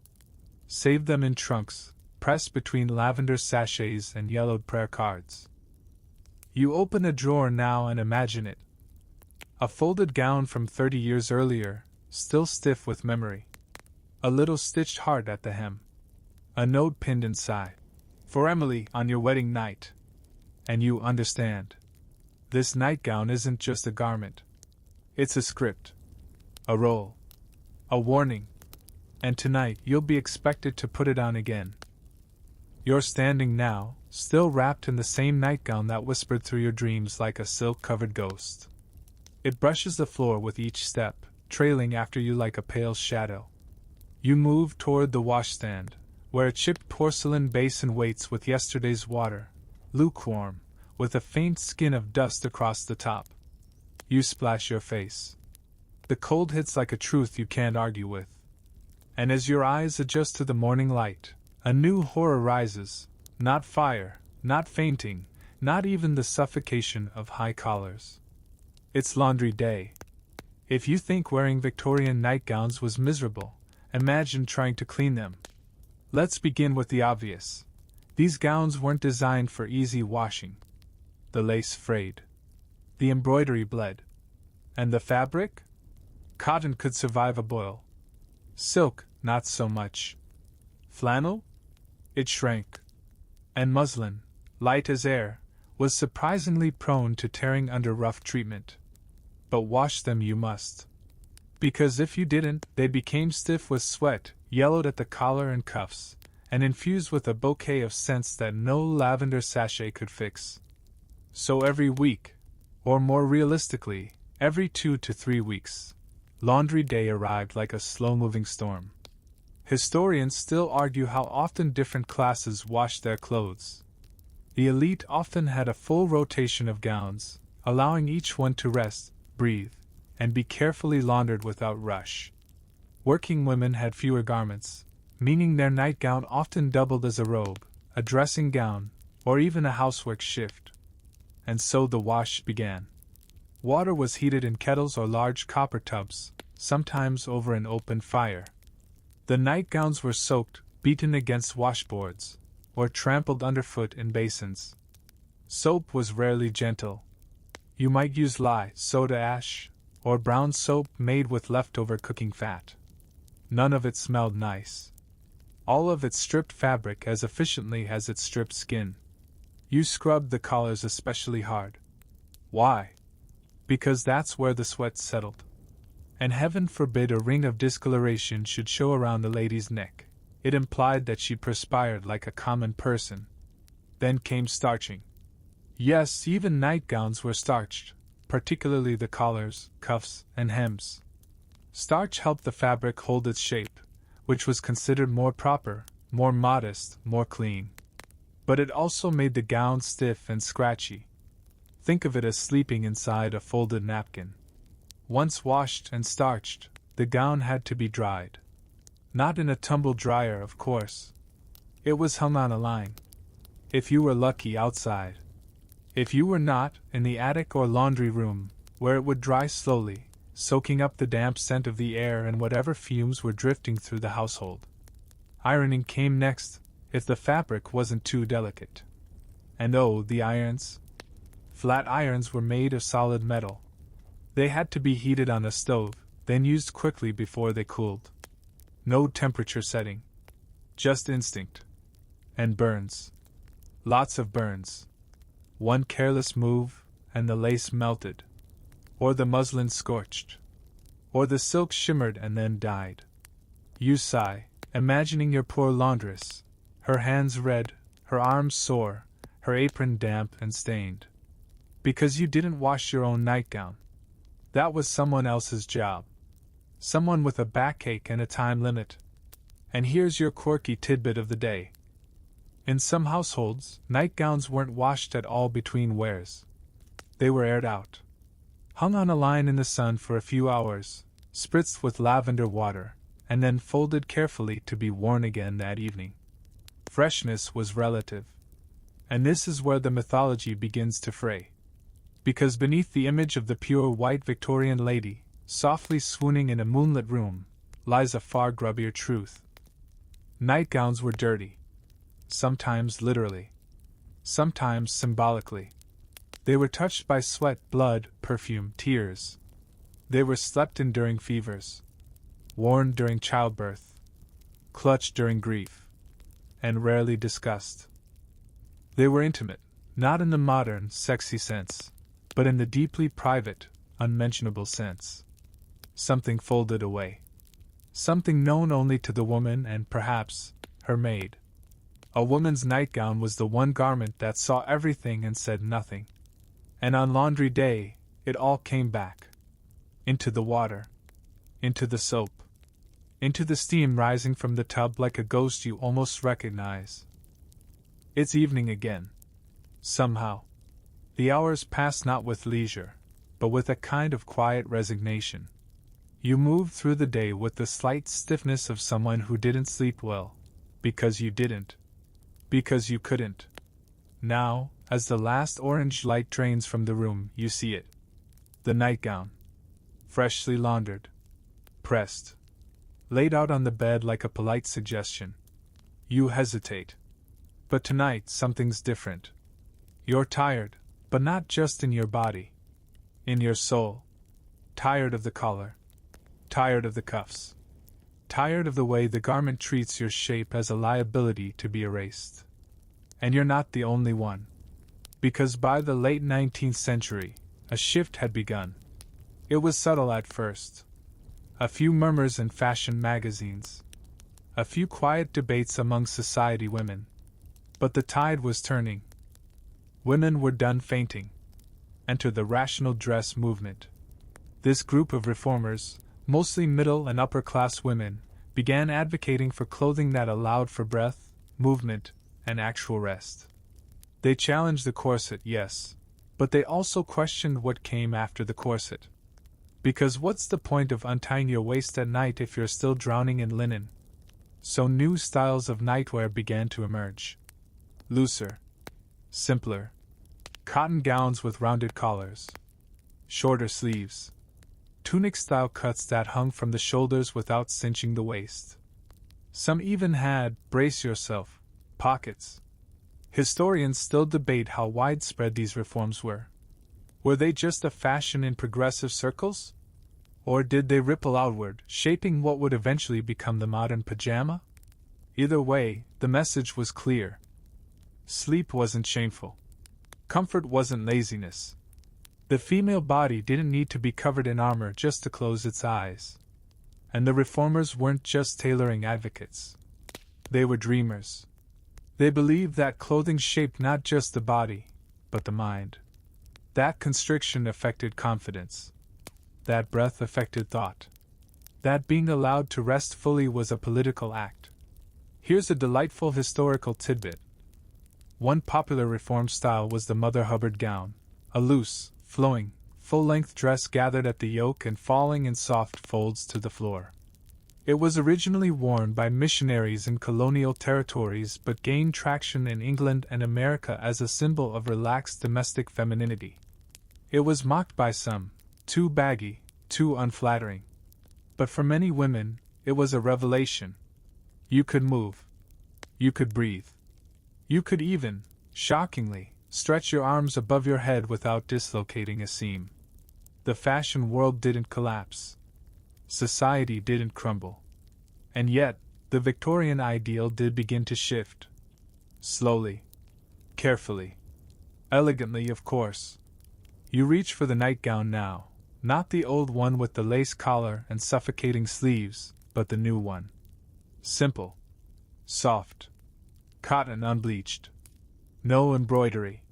Saved them in trunks, pressed between lavender sachets and yellowed prayer cards. You open a drawer now and imagine it. A folded gown from 30 years earlier, still stiff with memory. A little stitched heart at the hem. A note pinned inside. For Emily, on your wedding night. And you understand. This nightgown isn't just a garment. It's a script. A role. A warning. And tonight you'll be expected to put it on again. You're standing now, still wrapped in the same nightgown that whispered through your dreams like a silk-covered ghost. It brushes the floor with each step, trailing after you like a pale shadow. You move toward the washstand, where a chipped porcelain basin waits with yesterday's water, lukewarm, with a faint skin of dust across the top. You splash your face. The cold hits like a truth you can't argue with. And as your eyes adjust to the morning light, a new horror rises, not fire, not fainting, not even the suffocation of high collars. It's laundry day. If you think wearing Victorian nightgowns was miserable, imagine trying to clean them. Let's begin with the obvious. These gowns weren't designed for easy washing. The lace frayed. The embroidery bled. And the fabric? Cotton could survive a boil. Silk, not so much. Flannel? It shrank. And muslin, light as air, was surprisingly prone to tearing under rough treatment. But wash them you must. Because if you didn't, they became stiff with sweat, yellowed at the collar and cuffs, and infused with a bouquet of scents that no lavender sachet could fix. So every week, or more realistically, every 2 to 3 weeks, laundry day arrived like a slow-moving storm. Historians still argue how often different classes washed their clothes. The elite often had a full rotation of gowns, allowing each one to rest, breathe, and be carefully laundered without rush. Working women had fewer garments, meaning their nightgown often doubled as a robe, a dressing gown, or even a housework shift. And so the wash began. Water was heated in kettles or large copper tubs, sometimes over an open fire. The nightgowns were soaked, beaten against washboards, or trampled underfoot in basins. Soap was rarely gentle. You might use lye, soda ash, or brown soap made with leftover cooking fat. None of it smelled nice. All of it stripped fabric as efficiently as it stripped skin. You scrubbed the collars especially hard. Why? Because that's where the sweat settled. And heaven forbid a ring of discoloration should show around a lady's neck. It implied that she perspired like a common person. Then came starching. Yes, even nightgowns were starched, particularly the collars, cuffs, and hems. Starch helped the fabric hold its shape, which was considered more proper, more modest, more clean. But it also made the gown stiff and scratchy. Think of it as sleeping inside a folded napkin. Once washed and starched, the gown had to be dried. Not in a tumble dryer, of course. It was hung on a line. If you were lucky, outside. If you were not, in the attic or laundry room, where it would dry slowly, soaking up the damp scent of the air and whatever fumes were drifting through the household. Ironing came next, if the fabric wasn't too delicate. And oh, the irons. Flat irons were made of solid metal. They had to be heated on a stove, then used quickly before they cooled. No temperature setting. Just instinct. And burns. Lots of burns. One careless move, and the lace melted. Or the muslin scorched. Or the silk shimmered and then died. You sigh, imagining your poor laundress, her hands red, her arms sore, her apron damp and stained. Because you didn't wash your own nightgown. That was someone else's job. Someone with a backache and a time limit. And here's your quirky tidbit of the day. In some households, nightgowns weren't washed at all between wears. They were aired out. Hung on a line in the sun for a few hours, spritzed with lavender water, and then folded carefully to be worn again that evening. Freshness was relative. And this is where the mythology begins to fray. Because beneath the image of the pure white Victorian lady, softly swooning in a moonlit room, lies a far grubbier truth. Nightgowns were dirty. Sometimes literally. Sometimes symbolically. They were touched by sweat, blood, perfume, tears. They were slept in during fevers. Worn during childbirth. Clutched during grief. And rarely discussed. They were intimate, not in the modern, sexy sense, but in the deeply private, unmentionable sense. Something folded away. Something known only to the woman and, perhaps, her maid. A woman's nightgown was the one garment that saw everything and said nothing. And on laundry day, it all came back. Into the water. Into the soap. Into the steam rising from the tub like a ghost you almost recognize. It's evening again. Somehow. The hours pass not with leisure, but with a kind of quiet resignation. You move through the day with the slight stiffness of someone who didn't sleep well, because you didn't. Because you couldn't. Now, as the last orange light drains from the room, you see it. The nightgown. Freshly laundered. Pressed. Laid out on the bed like a polite suggestion. You hesitate. But tonight something's different. You're tired, but not just in your body. In your soul. Tired of the collar. Tired of the cuffs. Tired of the way the garment treats your shape as a liability to be erased. And you're not the only one. Because by the late 19th century, a shift had begun. It was subtle at first. A few murmurs in fashion magazines. A few quiet debates among society women. But the tide was turning. Women were done fainting. Enter the rational dress movement. This group of reformers, mostly middle and upper class women, began advocating for clothing that allowed for breath, movement, and actual rest. They challenged the corset, yes, but they also questioned what came after the corset. Because what's the point of untying your waist at night if you're still drowning in linen? So new styles of nightwear began to emerge. Looser, simpler, cotton gowns with rounded collars, shorter sleeves, tunic-style cuts that hung from the shoulders without cinching the waist. Some even had, brace yourself, pockets. Historians still debate how widespread these reforms were. Were they just a fashion in progressive circles? Or did they ripple outward, shaping what would eventually become the modern pajama? Either way, the message was clear. Sleep wasn't shameful. Comfort wasn't laziness. The female body didn't need to be covered in armor just to close its eyes. And the reformers weren't just tailoring advocates. They were dreamers. They believed that clothing shaped not just the body, but the mind. That constriction affected confidence. That breath affected thought. That being allowed to rest fully was a political act. Here's a delightful historical tidbit. One popular reform style was the Mother Hubbard gown, a loose, flowing, full-length dress gathered at the yoke and falling in soft folds to the floor. It was originally worn by missionaries in colonial territories but gained traction in England and America as a symbol of relaxed domestic femininity. It was mocked by some, too baggy, too unflattering. But for many women, it was a revelation. You could move. You could breathe. You could even, shockingly, stretch your arms above your head without dislocating a seam. The fashion world didn't collapse. Society didn't crumble. And yet, the Victorian ideal did begin to shift. Slowly. Carefully. Elegantly, of course. You reach for the nightgown now, not the old one with the lace collar and suffocating sleeves, but the new one. Simple. Soft. Cotton unbleached. No embroidery.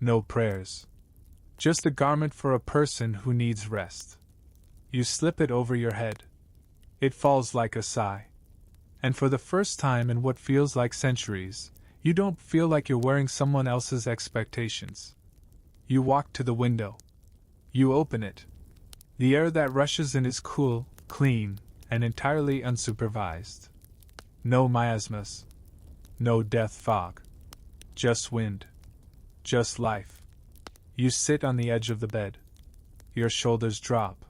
No prayers. Just a garment for a person who needs rest. You slip it over your head. It falls like a sigh. And for the first time in what feels like centuries, you don't feel like you're wearing someone else's expectations. You walk to the window. You open it. The air that rushes in is cool, clean, and entirely unsupervised. No miasmas. No death fog. Just wind. Just life. You sit on the edge of the bed. Your shoulders drop.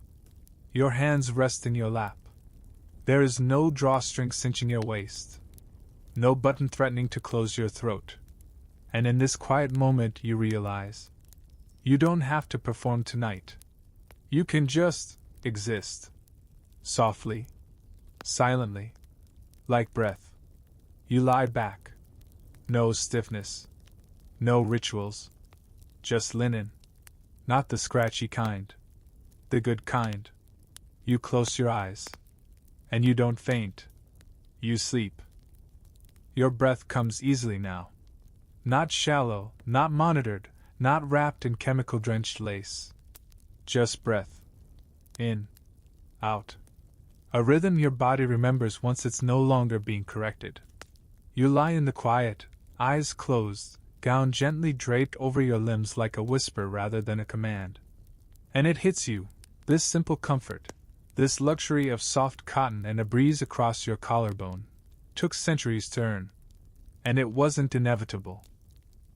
Your hands rest in your lap. There is no drawstring cinching your waist. No button threatening to close your throat. And in this quiet moment you realize, you don't have to perform tonight. You can just exist. Softly. Silently. Like breath. You lie back. No stiffness. No rituals. Just linen. Not the scratchy kind. The good kind. You close your eyes. And you don't faint. You sleep. Your breath comes easily now. Not shallow, not monitored, not wrapped in chemical-drenched lace. Just breath. In. Out. A rhythm your body remembers once it's no longer being corrected. You lie in the quiet, eyes closed, gown gently draped over your limbs like a whisper rather than a command. And it hits you, this simple comfort, this luxury of soft cotton and a breeze across your collarbone, took centuries to earn. And it wasn't inevitable.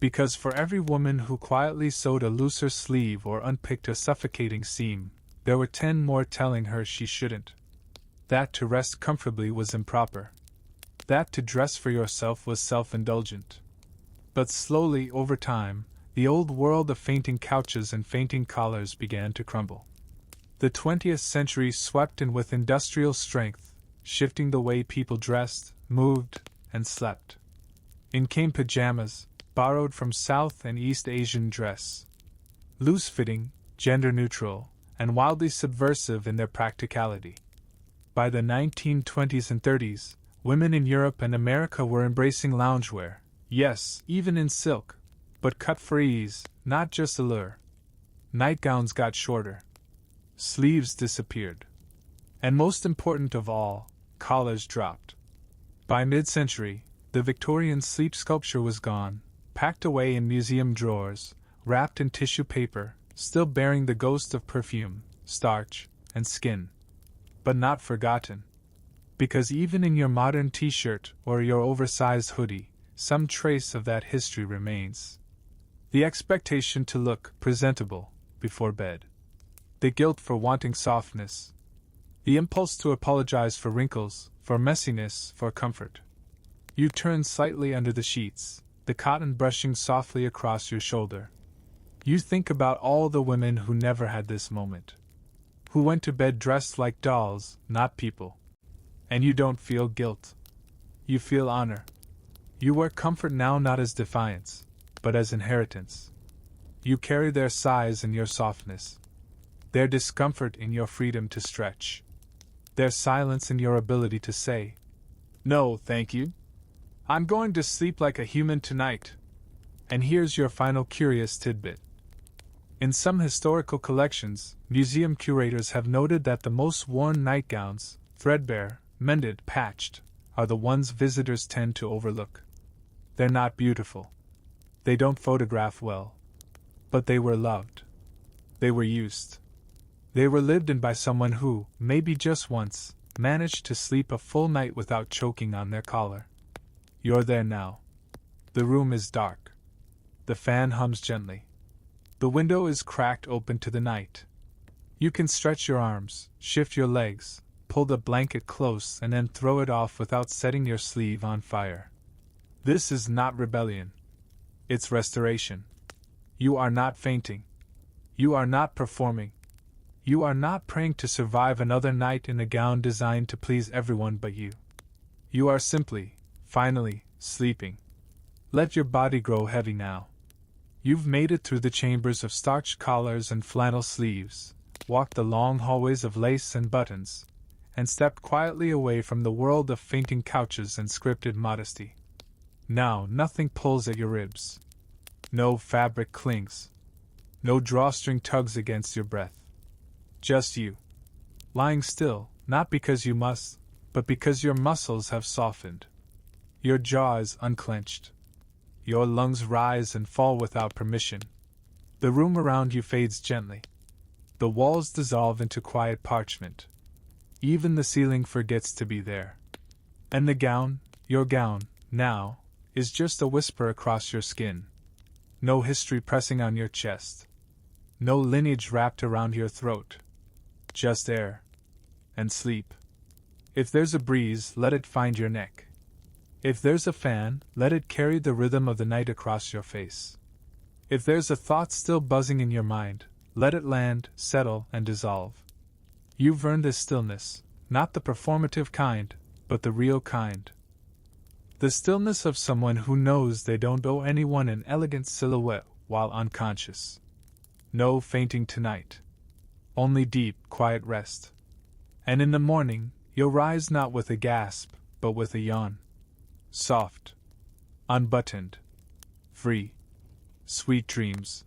Because for every woman who quietly sewed a looser sleeve or unpicked a suffocating seam, there were 10 more telling her she shouldn't. That to rest comfortably was improper. That to dress for yourself was self-indulgent. But slowly, over time, the old world of fainting couches and fainting collars began to crumble. The 20th century swept in with industrial strength, shifting the way people dressed, moved, and slept. In came pajamas, borrowed from South and East Asian dress. Loose-fitting, gender-neutral, and wildly subversive in their practicality. By the 1920s and 30s, women in Europe and America were embracing loungewear, yes, even in silk, but cut for ease, not just allure. Nightgowns got shorter. Sleeves disappeared. And most important of all, collars dropped. By mid-century, the Victorian sleep sculpture was gone, packed away in museum drawers, wrapped in tissue paper, still bearing the ghost of perfume, starch, and skin. But not forgotten. Because even in your modern t-shirt or your oversized hoodie, some trace of that history remains. The expectation to look presentable before bed. The guilt for wanting softness. The impulse to apologize for wrinkles, for messiness, for comfort. You turn slightly under the sheets, the cotton brushing softly across your shoulder. You think about all the women who never had this moment. Who went to bed dressed like dolls, not people. And you don't feel guilt. You feel honor. You wear comfort now not as defiance, but as inheritance. You carry their size in your softness. Their discomfort in your freedom to stretch. Their silence in your ability to say, "No, thank you. I'm going to sleep like a human tonight." And here's your final curious tidbit. In some historical collections, museum curators have noted that the most worn nightgowns, threadbare, mended, patched, are the ones visitors tend to overlook. They're not beautiful. They don't photograph well. But they were loved. They were used. They were lived in by someone who, maybe just once, managed to sleep a full night without choking on their collar. You're there now. The room is dark. The fan hums gently. The window is cracked open to the night. You can stretch your arms, shift your legs, pull the blanket close and then throw it off without setting your sleeve on fire. This is not rebellion. It's restoration. You are not fainting. You are not performing. You are not praying to survive another night in a gown designed to please everyone but you. You are simply, finally, sleeping. Let your body grow heavy now. You've made it through the chambers of starched collars and flannel sleeves, walked the long hallways of lace and buttons, and stepped quietly away from the world of fainting couches and scripted modesty. Now nothing pulls at your ribs. No fabric clings. No drawstring tugs against your breath. Just you. Lying still, not because you must, but because your muscles have softened. Your jaw is unclenched. Your lungs rise and fall without permission. The room around you fades gently. The walls dissolve into quiet parchment. Even the ceiling forgets to be there. And the gown, your gown, now, is just a whisper across your skin. No history pressing on your chest. No lineage wrapped around your throat. Just air. And sleep. If there's a breeze, let it find your neck. If there's a fan, let it carry the rhythm of the night across your face. If there's a thought still buzzing in your mind, let it land, settle, and dissolve. You've earned this stillness, not the performative kind, but the real kind. The stillness of someone who knows they don't owe anyone an elegant silhouette while unconscious. No fainting tonight. Only deep, quiet rest. And in the morning, you'll rise not with a gasp, but with a yawn. Soft. Unbuttoned. Free. Sweet dreams.